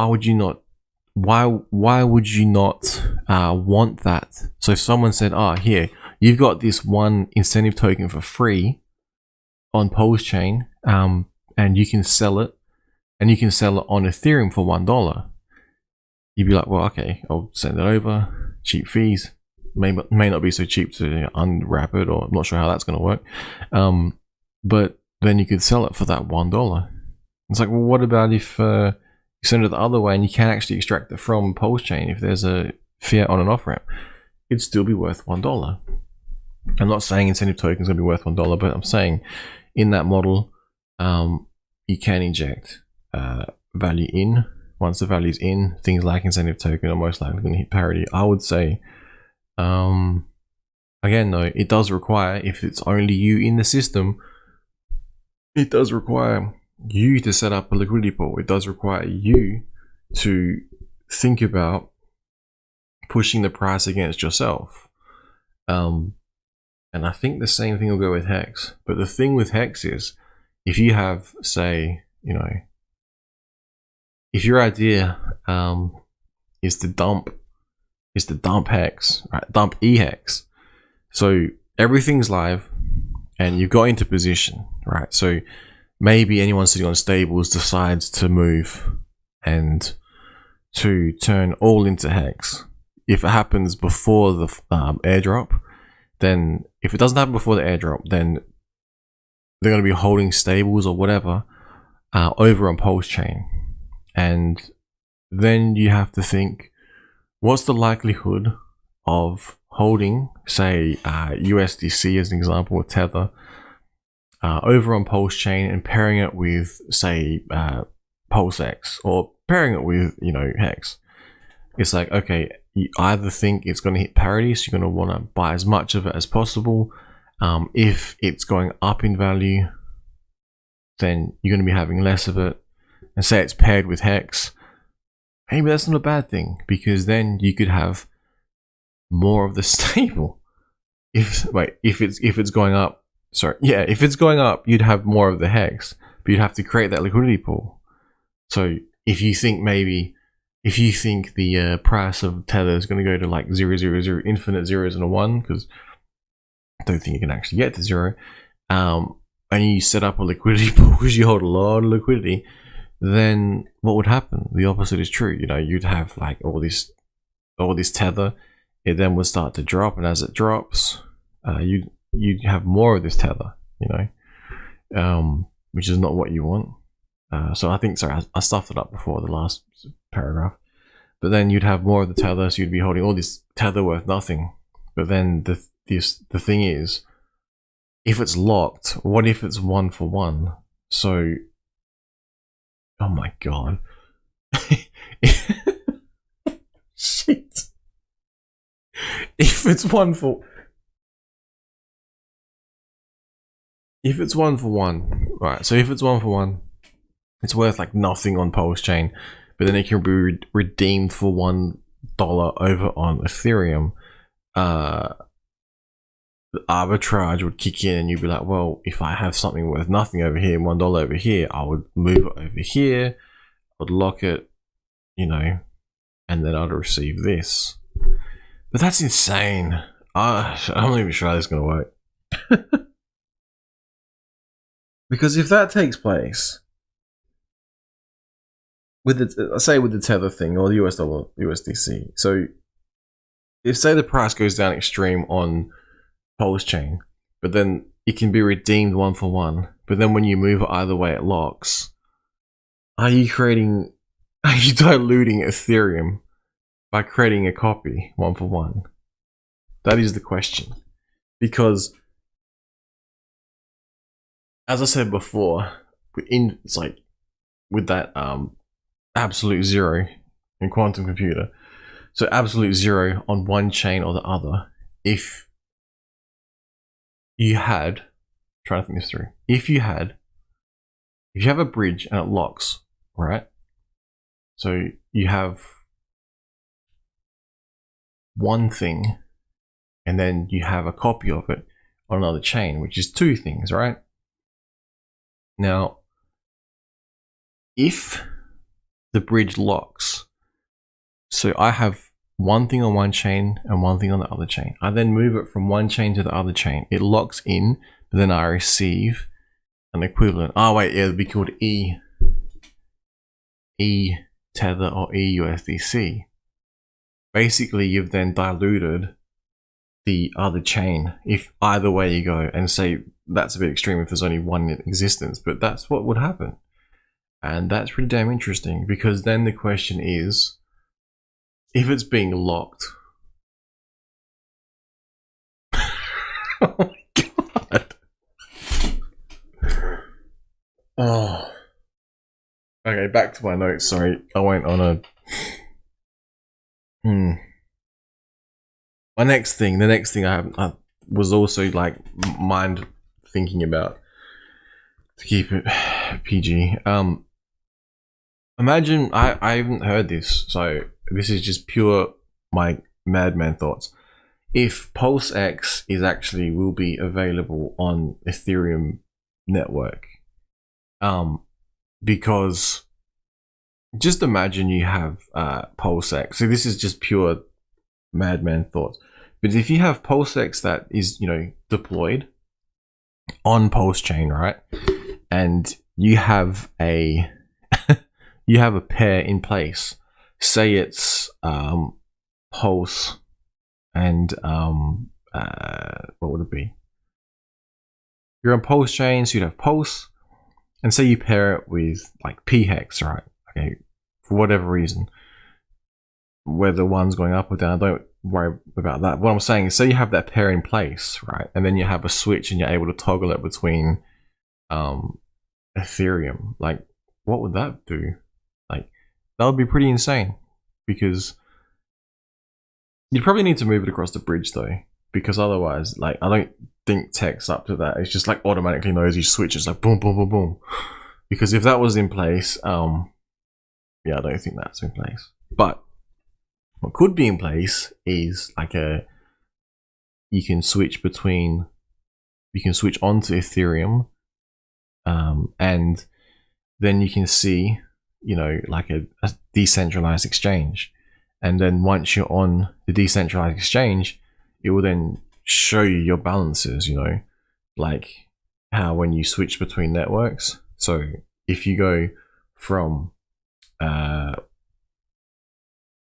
would you not want that? So if someone said, here, you've got this one incentive token for free on Pulse Chain, and you can sell it, and you can sell it on Ethereum for $1, you'd be like, well, okay, I'll send it over, cheap fees, may not be so cheap to unwrap it, or I'm not sure how that's going to work, but then you could sell it for that $1. It's like, well, what about if you send it the other way and you can't actually extract it from Pulse Chain? If there's a fiat on and off ramp, it'd still be worth $1. I'm not saying incentive token is going to be worth $1, but I'm saying in that model, you can inject value in. Once the value is in, things like incentive token are most likely going to hit parity. I would say, again, though, it does require, if it's only you in the system, it does require you to set up a liquidity pool. It does require you to think about pushing the price against yourself. And I think the same thing will go with Hex. But the thing with Hex is, if you have, say, if your idea is to dump Hex, right? Dump EHEX. So everything's live, and you've got into position, right? So maybe anyone sitting on stables decides to move and to turn all into Hex. If it happens before the airdrop, then if it doesn't happen before the airdrop, then they're going to be holding stables or whatever over on Pulse chain. And then you have to think, what's the likelihood of holding, say, USDC as an example, with Tether, over on Pulse chain and pairing it with, say, PulseX, or pairing it with, Hex. It's like, okay, you either think it's going to hit parity, so you're going to want to buy as much of it as possible. If it's going up in value, then you're going to be having less of it. And say it's paired with Hex, maybe that's not a bad thing, because then you could have more of the stable. If it's going up, if it's going up, you'd have more of the Hex, but you'd have to create that liquidity pool. So if you think the price of Tether is going to go to like 0, 0, 0, infinite zeros and a 1, because I don't think you can actually get to 0, and you set up a liquidity pool because you hold a lot of liquidity, then what would happen? The opposite is true. You'd have like all this Tether. It then would start to drop, and as it drops, you'd have more of this Tether. Which is not what you want. So I think, I stuffed it up before the last paragraph. But then you'd have more of the Tether, so you'd be holding all this Tether worth nothing. But then the thing is, if it's locked, what if it's 1 for 1? So, oh my god. Shit. If it's 1 for 1, right? So if it's 1 for 1, it's worth like nothing on Pulse chain, but then it can be redeemed for $1 over on Ethereum. The arbitrage would kick in, and you'd be like, well, if I have something worth nothing over here, $1 over here, I would move it over here, I would lock it, and then I'd receive this. But that's insane. I'm not even sure how this is going to work. Because if that takes place, with the Tether thing, or the US dollar, USDC, so if, say, the price goes down extreme on Pulse chain, but then it can be redeemed 1 for 1, but then when you move it either way, it locks. Are you diluting Ethereum by creating a copy 1 for 1? That is the question. Because, as I said before, it's like with that absolute zero in quantum computer, so absolute zero on one chain or the other. If you had, trying to think this through, if you have a bridge and it locks, right? So you have one thing, and then you have a copy of it on another chain, which is 2 things, right? Now, if the bridge locks, so I have one thing on one chain and one thing on the other chain. I then move it from one chain to the other chain. It locks in, but then I receive an equivalent. Oh wait, yeah, it'd be called E Tether or EUSDC. Basically, you've then diluted the other chain, if either way you go, and say that's a bit extreme if there's only one in existence, but that's what would happen. And that's pretty damn interesting, because then the question is, if it's being locked. Oh my god. Oh. Okay, back to my notes. Sorry, I went on a. The next thing I was also like mind thinking about, to keep it PG. Imagine, I haven't heard this, so this is just pure my madman thoughts. if PulseX is actually will be available on Ethereum network. Because just imagine you have PulseX. So this is just pure madman thoughts. But if you have PulseX that is, deployed on Pulse chain, right? And you have a you have a pair in place. Say it's Pulse and what would it be? You're on Pulse chain, so you'd have Pulse, and say you pair it with like PHEX, right? Okay, for whatever reason, whether one's going up or down, don't worry about that. What I'm saying is, say you have that pair in place, right? And then you have a switch and you're able to toggle it between Ethereum. Like, what would that do? Like, that would be pretty insane, because you probably need to move it across the bridge though, because otherwise, like, I don't think tech's up to that. It's just like automatically knows you switch. It's like boom, boom, boom, boom. Because if that was in place, yeah, I don't think that's in place. But what could be in place is like you can switch onto Ethereum, and then you can see, like a decentralized exchange. And then once you're on the decentralized exchange, it will then show you your balances, like how when you switch between networks. So if you go from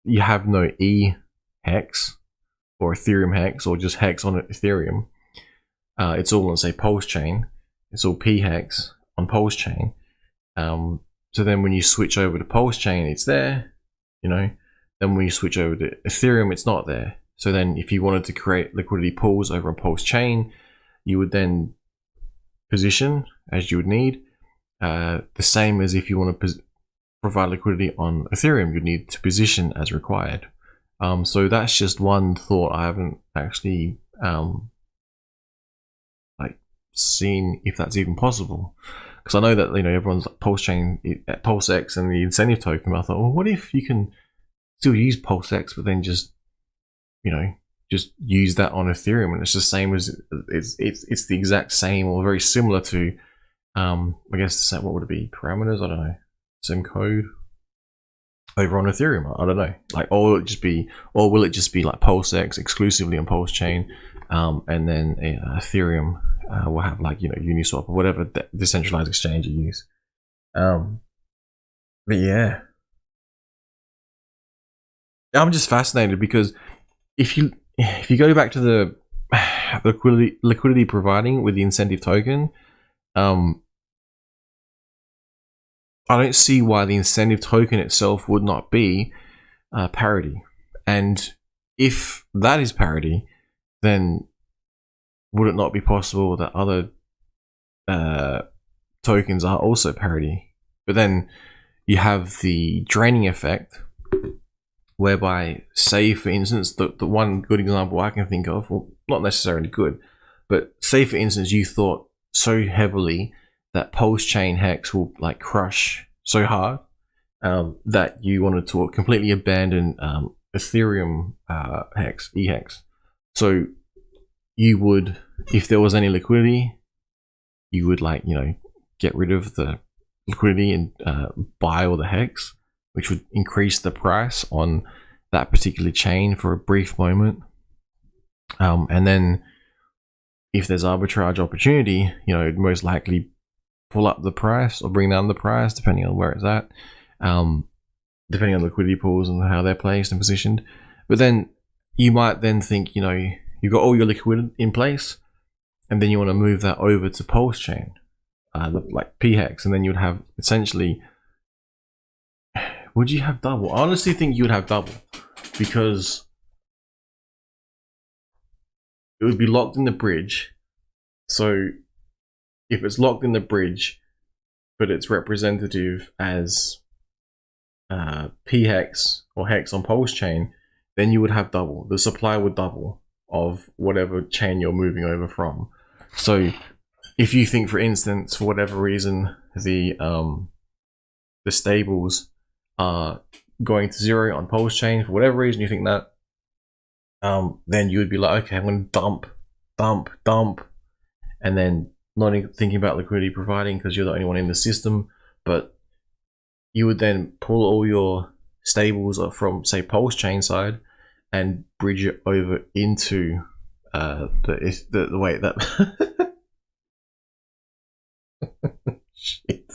you have no ETH or Ethereum hex or just hex on Ethereum, it's all on, say, Pulse chain. It's all PHEX on Pulse chain. So then when you switch over to Pulse chain, it's there, Then when you switch over to Ethereum, it's not there. So then if you wanted to create liquidity pools over a Pulse chain, you would then position as you would need. The same as if you want to provide liquidity on Ethereum, you'd need to position as required. So that's just one thought. I haven't actually like seen if that's even possible, because I know that everyone's like Pulse chain, PulseX, and the incentive token. I thought, well, what if you can still use PulseX, but then just just use that on Ethereum, and it's the same as it's the exact same or very similar to I guess what would it be, parameters? I don't know, same code over on Ethereum. I don't know, like, or will it just be like PulseX exclusively on Pulse chain, and then Ethereum will have like Uniswap or whatever decentralized exchange you use. But yeah, I'm just fascinated, because if you go back to the liquidity providing with the incentive token, I don't see why the incentive token itself would not be parity. And if that is parity, then would it not be possible that other tokens are also parity? But then you have the draining effect, whereby, say for instance, the one good example I can think of, well, not necessarily good, but say for instance you thought so heavily that Pulse chain hex will like crush so hard that you wanted to completely abandon Ethereum ETH. So you would, if there was any liquidity, you would get rid of the liquidity and buy all the hex, which would increase the price on that particular chain for a brief moment. And then if there's arbitrage opportunity, it'd most likely pull up the price or bring down the price, depending on where it's at, depending on liquidity pools and how they're placed and positioned. But then you might then think, you've got all your liquidity in place, and then you want to move that over to Pulse chain, like PHEX, and then you'd have essentially, would you have double? I honestly think you would have double, because it would be locked in the bridge. So if it's locked in the bridge, but it's representative as PHEX or hex on Pulse chain, then you would have double. The supply would double of whatever chain you're moving over from. So if you think, for instance, for whatever reason, the stables are going to zero on Pulse chain, for whatever reason you think that, then you would be like, okay, I'm going to dump, and then not thinking about liquidity providing because you're the only one in the system, but you would then pull all your stables from, say, Pulse chain side and bridge it over into the way that shit.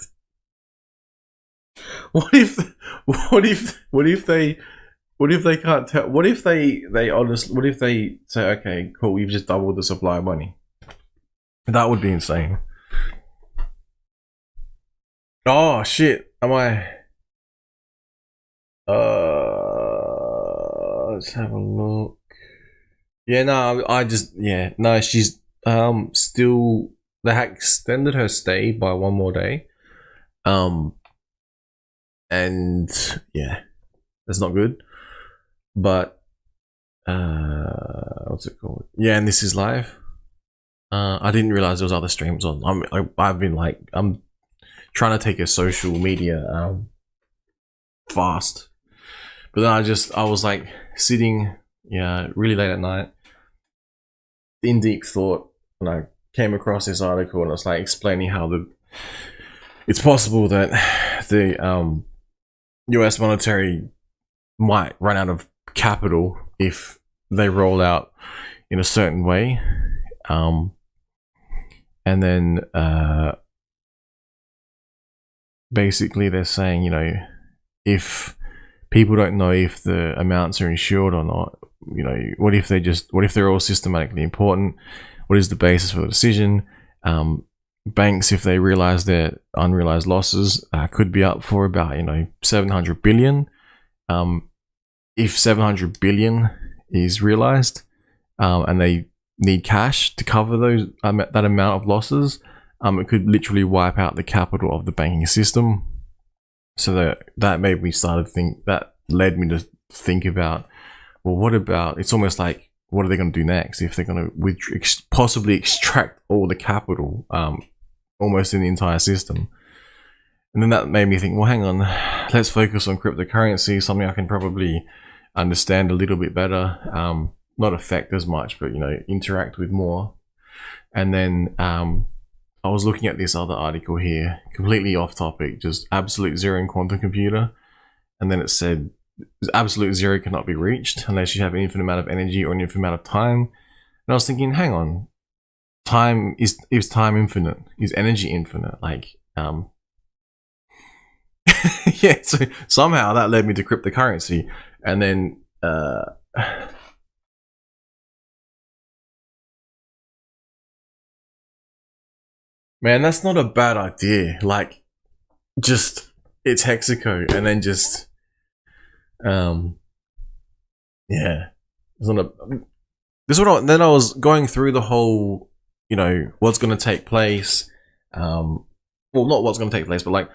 What if they can't tell? What if they honestly? What if they say, okay, cool, we've just doubled the supply of money? That would be insane. Oh shit! Am I? Let's have a look. Yeah, no, no. She's still. They extended her stay by one more day. And yeah, that's not good. But what's it called? Yeah, and this is live. I didn't realize there was other streams on. I've been like, I'm trying to take a social media fast, but then I was like sitting, really late at night, in deep thought, and I came across this article, and it's like explaining how it's possible that the U.S. monetary might run out of capital if they roll out in a certain way, and then basically they're saying, if people don't know if the amounts are insured or not, what if they're all systematically important? What is the basis for the decision? Banks, if they realize their unrealized losses, could be up for about 700 billion. If 700 billion is realized, and they need cash to cover that amount of losses, it could literally wipe out the capital of the banking system. So that made me that led me to think about, well, what about, it's almost like, what are they going to do next if they're going to possibly extract all the capital, almost in the entire system? And then that made me think, well, hang on, let's focus on cryptocurrency, something I can probably understand a little bit better, not affect as much, but interact with more. And then I was looking at this other article here, completely off topic, just absolute zero in quantum computer, and then it said absolute zero cannot be reached unless you have an infinite amount of energy or an infinite amount of time. And I was thinking, hang on, time is time infinite? Is energy infinite? Like, yeah. So somehow that led me to cryptocurrency, and then man, that's not a bad idea. Like, just it's Hexaco, and then just yeah. It's not a. This is then I was going through the whole, what's going to take place. Well, not what's going to take place, but like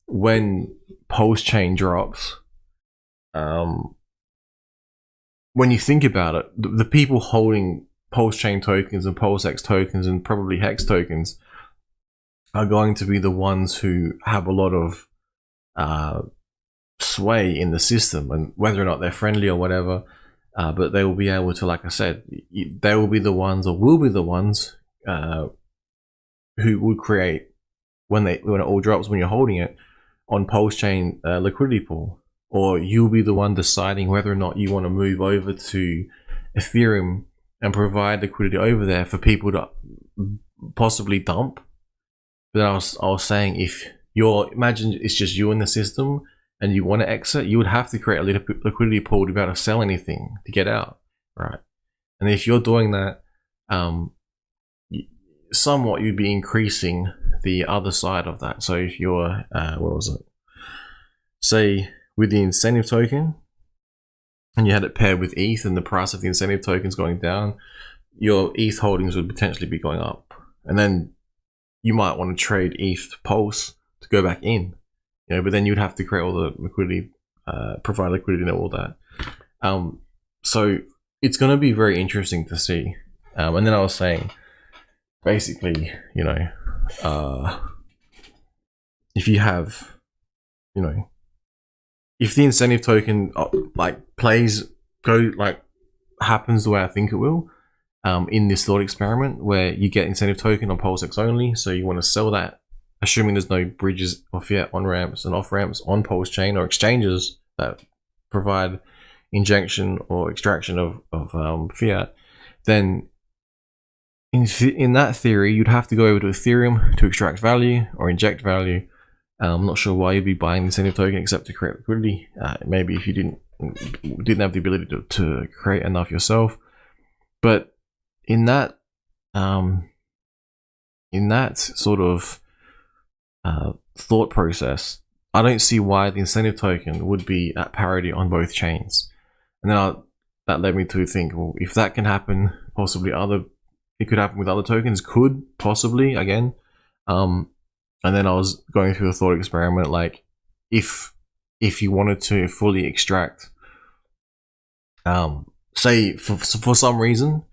when Pulse chain drops. When you think about it, the people holding Pulse chain tokens and PulseX tokens and probably Hex tokens are going to be the ones who have a lot of sway in the system, and whether or not they're friendly or whatever, but they will be able to, like I said, they will be the ones, or will be the ones, who will create, when it all drops, when you're holding it on Pulse chain liquidity pool, or you'll be the one deciding whether or not you want to move over to Ethereum and provide liquidity over there for people to possibly dump. But I was saying, if imagine it's just you in the system and you want to exit, you would have to create a liquidity pool to be able to sell anything to get out, right? And if you're doing that, somewhat you'd be increasing the other side of that. So if you're, what was it? Say with the incentive token, and you had it paired with ETH, and the price of the incentive token is going down, your ETH holdings would potentially be going up, and then you might want to trade ETH to Pulse to go back in, but then you'd have to create all the liquidity, provide liquidity and all that. So it's going to be very interesting to see. And then I was saying, basically, if you have, if the incentive token happens the way I think it will, in this thought experiment where you get incentive token on PulseX only, so you want to sell that, assuming there's no bridges or fiat on ramps and off ramps on Pulse chain or exchanges that provide injection or extraction of fiat, then in that theory, you'd have to go over to Ethereum to extract value or inject value. I'm not sure why you'd be buying the incentive token except to create liquidity. Maybe if you didn't have the ability to create enough yourself. But in that sort of thought process, I don't see why the incentive token would be at parity on both chains. And then that led me to think, well, if that can happen, possibly it could happen with other tokens, could possibly again. And then I was going through the thought experiment, like if you wanted to fully extract, say for some reason,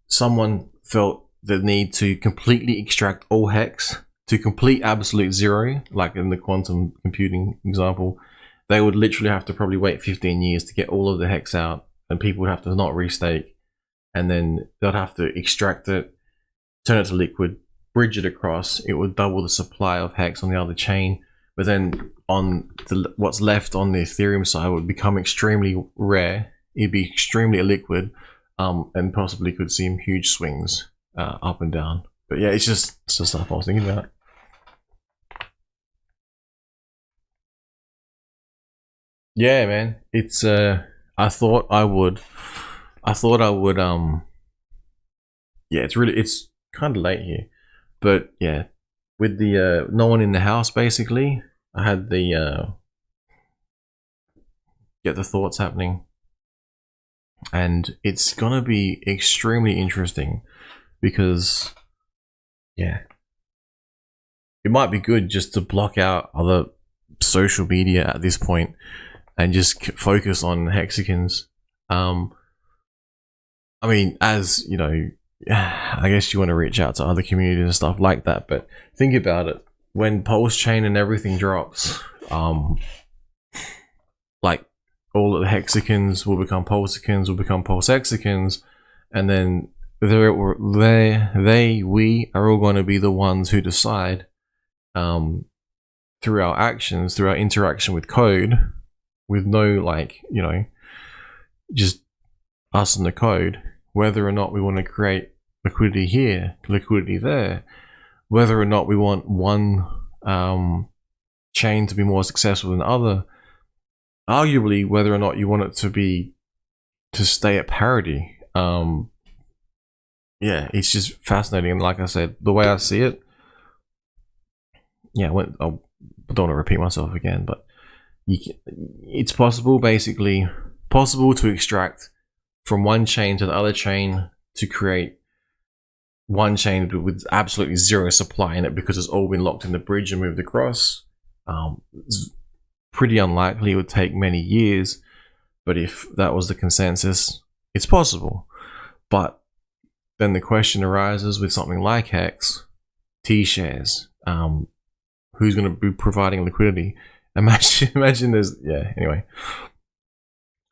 someone felt the need to completely extract all hex to complete absolute zero, like in the quantum computing example, they would literally have to probably wait 15 years to get all of the hex out, and people would have to not restake, and then they'd have to extract it, turn it to liquid, bridge it across. It would double the supply of hex on the other chain, but then on what's left on the Ethereum side would become extremely rare. It'd be extremely illiquid, and possibly could see huge swings up and down. But yeah, it's just stuff I was thinking about. Yeah, man. It's I thought I would yeah, it's kind of late here. But yeah, with the no one in the house basically, I had the get the thoughts happening. And it's gonna be extremely interesting because yeah, it might be good just to block out other social media at this point and just focus on hexagons. I mean, as you know, I guess you want to reach out to other communities and stuff like that, but think about it. When Pulse chain and everything drops, like all of the hexagons will become pulsicons, will become pulsexicons, and then we are all going to be the ones who decide through our actions, through our interaction with code, with no, like, you know, just us and the code, whether or not we want to create liquidity here, liquidity there, whether or not we want one chain to be more successful than the other, arguably whether or not you want it to stay at parity. Yeah, it's just fascinating. And like I said, the way I see it, yeah, I don't want to repeat myself again, but it's possible, basically possible to extract from one chain to the other chain to create one chain with absolutely zero supply in it because it's all been locked in the bridge and moved across. It's pretty unlikely. It would take many years, but if that was the consensus, it's possible. But then the question arises with something like Hex, T-shares, who's going to be providing liquidity? Imagine there's, yeah, anyway.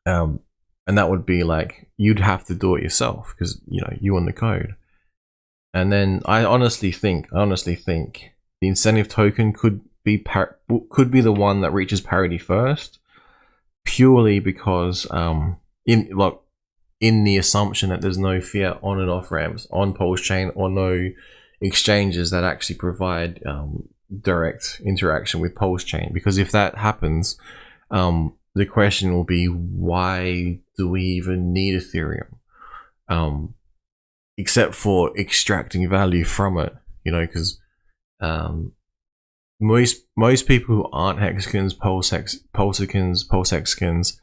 And that would be like, you'd have to do it yourself because, you know, you own the code. And then I honestly think the incentive token could be the one that reaches parity first, purely because in the assumption that there's no fiat on and off ramps on Pulse chain or no exchanges that actually provide direct interaction with Pulse chain. Because if that happens, the question will be, why do we even need Ethereum? Except for extracting value from it, you know, because most people who aren't hexagons, pulsicons, pulsexicons,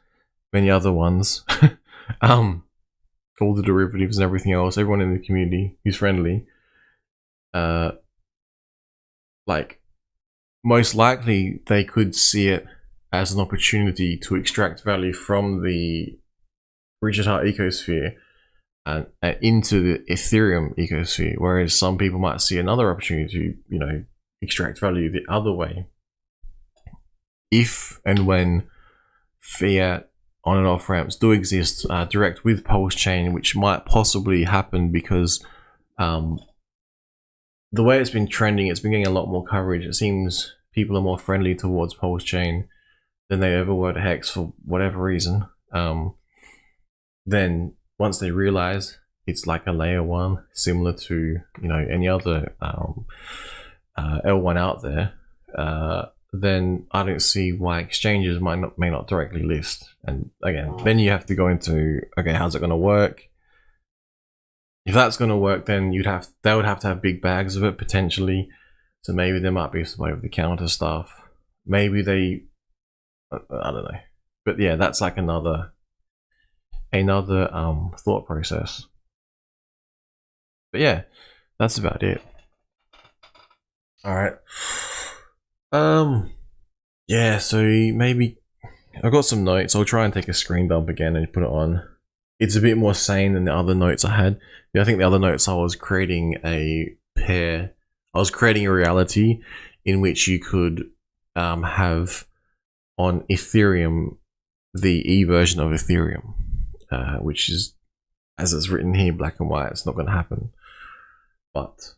many other ones, all the derivatives and everything else, everyone in the community who's friendly, like, most likely they could see it as an opportunity to extract value from the Bridget-Hart ecosphere and into the Ethereum ecosphere, whereas some people might see another opportunity to, you know, extract value the other way if and when fiat on and off ramps do exist direct with Pulse Chain, which might possibly happen because the way it's been trending, it's been getting a lot more coverage. It seems people are more friendly towards Pulse Chain than they ever were to Hex for whatever reason. Then once they realize it's like a layer one, similar to any other L1 out there, then I don't see why exchanges may not directly list. And again, then you have to go into, okay, how's it going to work? If that's going to work, then they would have to have big bags of it potentially. So maybe there might be some over-the-counter stuff. Maybe they, I don't know. But yeah, that's like another thought process. But yeah, that's about it. All right. Yeah, so maybe I've got some notes. I'll try and take a screen dump again and put it on. It's a bit more sane than the other notes I had. I think the other notes I was creating a pair. I was creating a reality in which you could have on Ethereum the E version of Ethereum, which is, as it's written here, black and white. It's not going to happen. But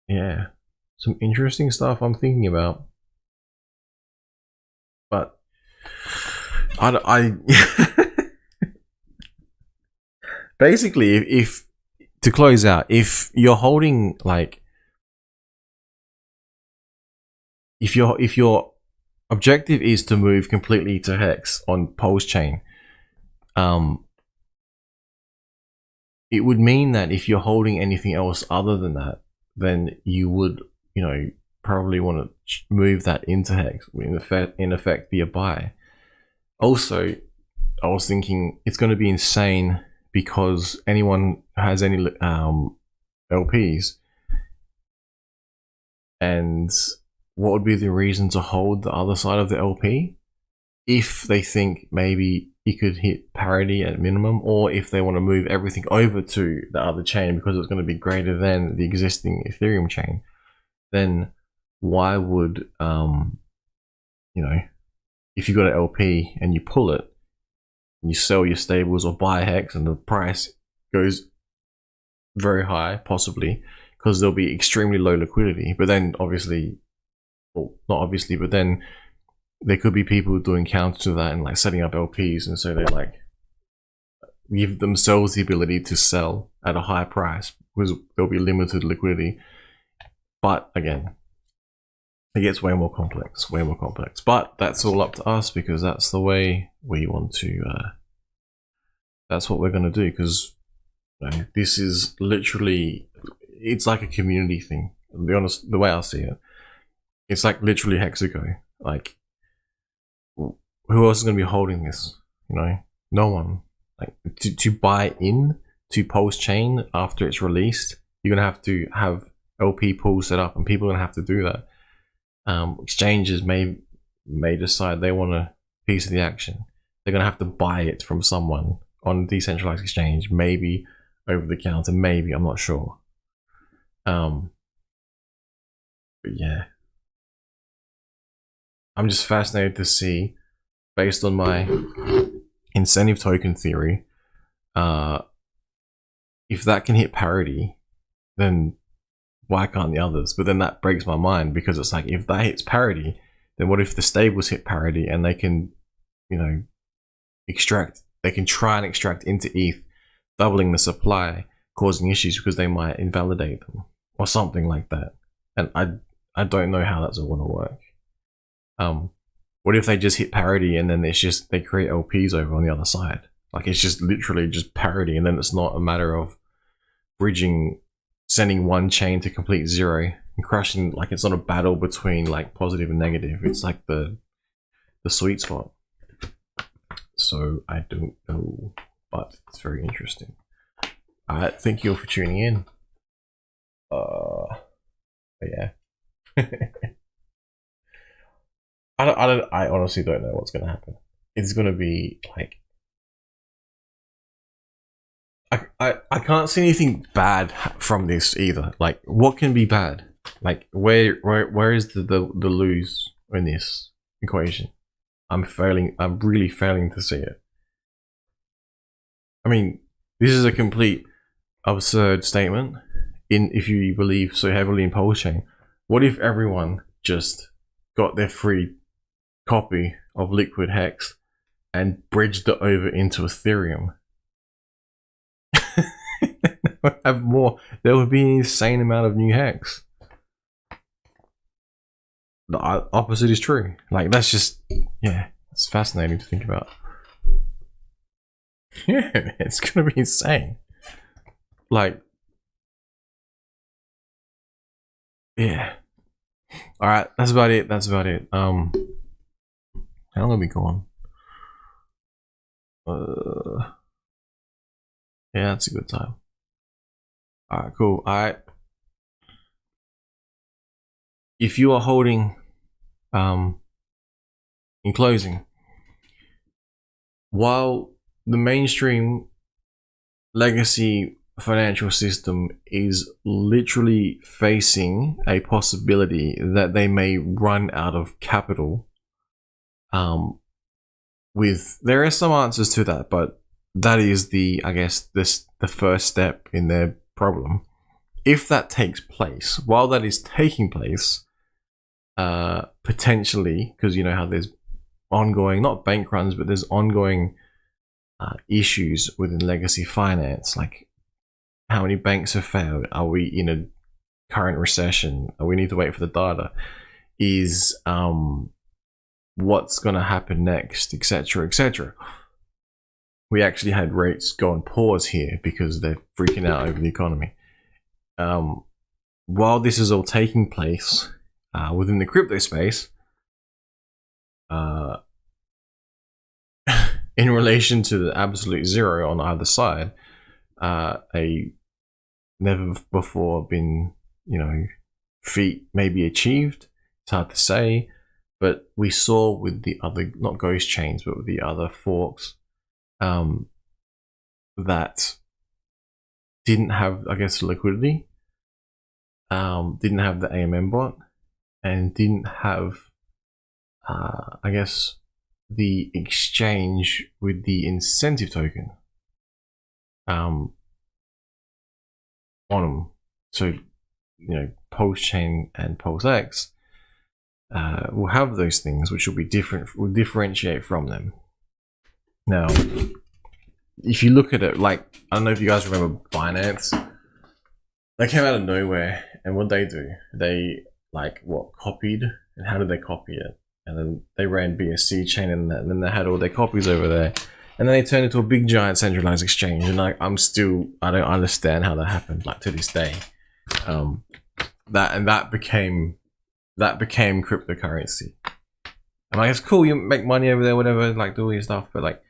yeah, some interesting stuff I'm thinking about. But I basically, if to close out, if you're holding like, if your objective is to move completely to Hex on Pulse Chain, it would mean that if you're holding anything else other than that, then you would, probably want to move that into Hex, in effect be a buy. Also, I was thinking it's going to be insane because anyone who has any LPs, and what would be the reason to hold the other side of the LP if they think maybe it could hit parity at minimum, or if they want to move everything over to the other chain because it's going to be greater than the existing Ethereum chain, then why would if you got an LP and you pull it and you sell your stables or buy Hex and the price goes very high, possibly because there'll be extremely low liquidity, but then obviously, well, not obviously, but then there could be people doing counter to that and like setting up LPs, and so they like give themselves the ability to sell at a high price because there'll be limited liquidity. But again, it gets way more complex, but that's all up to us because that's the way we want to, that's what we're going to do, because this is literally, it's like a community thing. To be honest, the way I see it, it's like literally Hexago. Like, who else is going to be holding this? No one. Like, to buy in to Pulse Chain after it's released, you're going to have LP pools set up, and people are going to have to do that. Exchanges may decide they want a piece of the action. They're going to have to buy it from someone on a decentralized exchange, maybe over the counter, maybe, I'm not sure. But yeah, I'm just fascinated to see, based on my incentive token theory, if that can hit parity, then why can't the others? But then that breaks my mind, because it's like, if that hits parity, then what if the stables hit parity and they can, they can try and extract into ETH, doubling the supply, causing issues because they might invalidate them or something like that. And I don't know how that's all going to work. What if they just hit parity and then it's just, they create LPs over on the other side? Like, it's just literally just parity, and then it's not a matter of bridging, sending one chain to complete zero and crashing. Like, it's not a battle between like positive and negative. It's like the sweet spot. So I don't know, but it's very interesting. Alright, thank you all for tuning in. But yeah. I honestly don't know what's gonna happen. It's gonna be like, I can't see anything bad from this either. Like, what can be bad? Like, where is the lose in this equation? I'm really failing to see it. I mean, this is a complete absurd statement if you believe so heavily in Pulse Chain. What if everyone just got their free copy of Liquid Hex and bridged it over into Ethereum? Have more. There would be an insane amount of new hex. The opposite is true. Like, that's just, yeah, it's fascinating to think about. Yeah, it's gonna be insane. Like, yeah. All right, that's about it. How long have we gone? Yeah, that's a good time. All right, cool. All right. If you are holding, in closing, while the mainstream legacy financial system is literally facing a possibility that they may run out of capital, there are some answers to that, but that is the first step in their problem. If that takes place, while that is taking place, potentially, because you know how there's ongoing, not bank runs, but there's ongoing issues within legacy finance, like how many banks have failed, are we in a current recession, we need to wait for the data, is what's going to happen next, etc., etc. We actually had rates go on pause here because they're freaking out over the economy. While this is all taking place within the crypto space, in relation to the absolute zero on either side, a never before been, feat may be achieved. It's hard to say, but we saw with the other, not ghost chains, but with the other forks, that didn't have, liquidity, didn't have the AMM bot, and didn't have, the exchange with the incentive token on them. So, Pulse Chain and PulseX will have those things, which will be different, will differentiate from them. Now, if you look at it, like, I don't know if you guys remember Binance, they came out of nowhere, and what they do, they copied, and how did they copy it? And then they ran BSC chain, and then they had all their copies over there, and then they turned into a big giant centralized exchange. And I don't understand how that happened, like, to this day. That became cryptocurrency. And it's cool, you make money over there, whatever, like, do all your stuff, but like,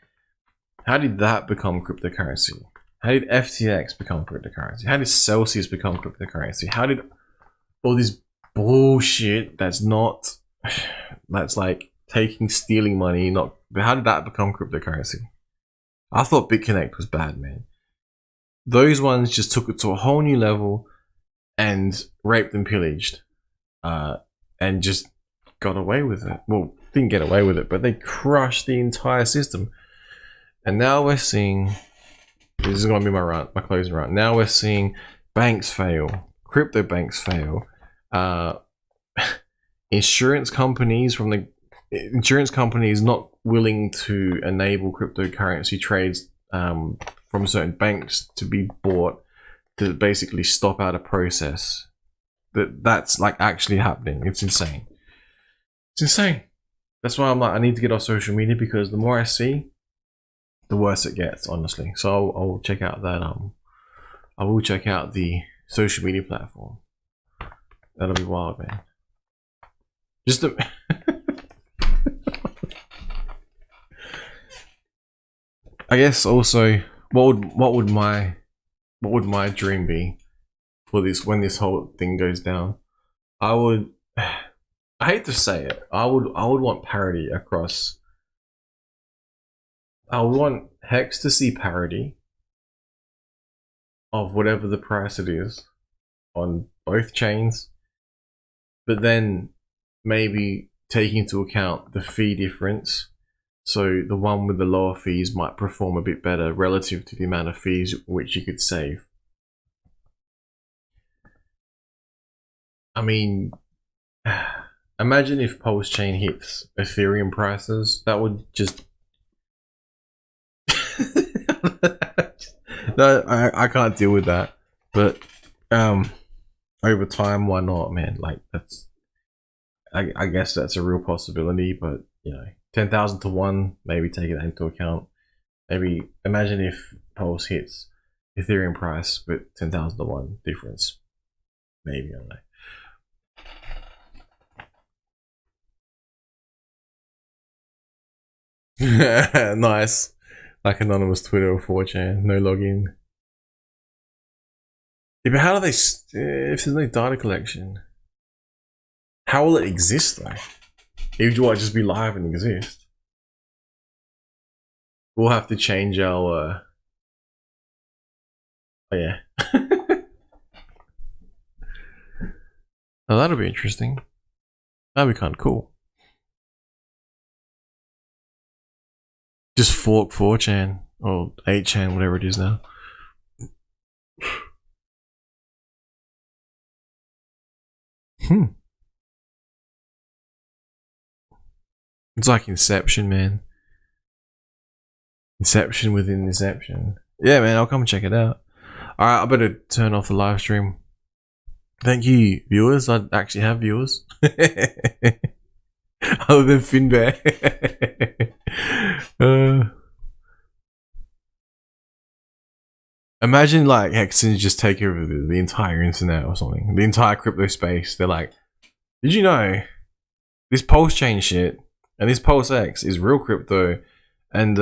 how did that become cryptocurrency? How did FTX become cryptocurrency? How did Celsius become cryptocurrency? How did all this bullshit that's like stealing money, how did that become cryptocurrency? I thought BitConnect was bad, man. Those ones just took it to a whole new level and raped and pillaged, and just got away with it. Well, didn't get away with it, but they crushed the entire system. And now we're seeing, this is going to be my closing rant. Now we're seeing banks fail, crypto banks fail, insurance companies not willing to enable cryptocurrency trades from certain banks to be bought, to basically stop out a process. That's like actually happening. It's insane. It's insane. That's why I'm like, I need to get off social media, because the more I see, the worse it gets, honestly. So I'll check out that. I will check out the social media platform. That'll be wild, man. Just I guess also, what would my dream be for this, when this whole thing goes down? I hate to say it, I would want parity across. I would want Hex to see parity of whatever the price it is on both chains, but then maybe take into account the fee difference. So the one with the lower fees might perform a bit better relative to the amount of fees which you could save. I mean, imagine if Pulse Chain hits Ethereum prices. That would just no, I can't deal with that. But over time, why not, man? Like that's I guess that's a real possibility, but you know, 10,000 to 1, maybe take that into account. Maybe imagine if Pulse hits Ethereum price with 10,000 to 1 difference. Maybe, I don't know. Nice. Like anonymous Twitter or 4chan, no login. Yeah, but how do they, if there's no data collection, how will it exist though? It will just be live and exist. We'll have to change our, oh yeah. Oh, that'll be interesting. That'd be kind of cool. Just fork 4chan or 8chan, whatever it is now. It's like Inception, man. Inception within Inception. Yeah, man, I'll come check it out. Alright, I better turn off the live stream. Thank you, viewers. I actually have viewers. Other than Finbear. Imagine like Hexens just take over the entire internet or something. The entire crypto space. They're like, did you know this Pulse Chain shit and this PulseX is real crypto, and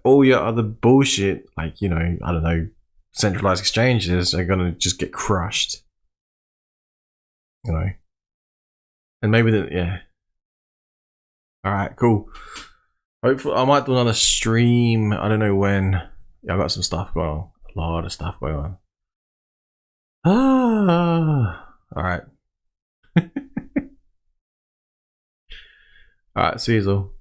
all your other bullshit, like, you know, I don't know, centralized exchanges are gonna just get crushed. You know. And maybe yeah. Alright, cool. Hopefully I might do another stream. I don't know when. Yeah, I've got some stuff going on. A lot of stuff going on. Alright. Alright, see you all.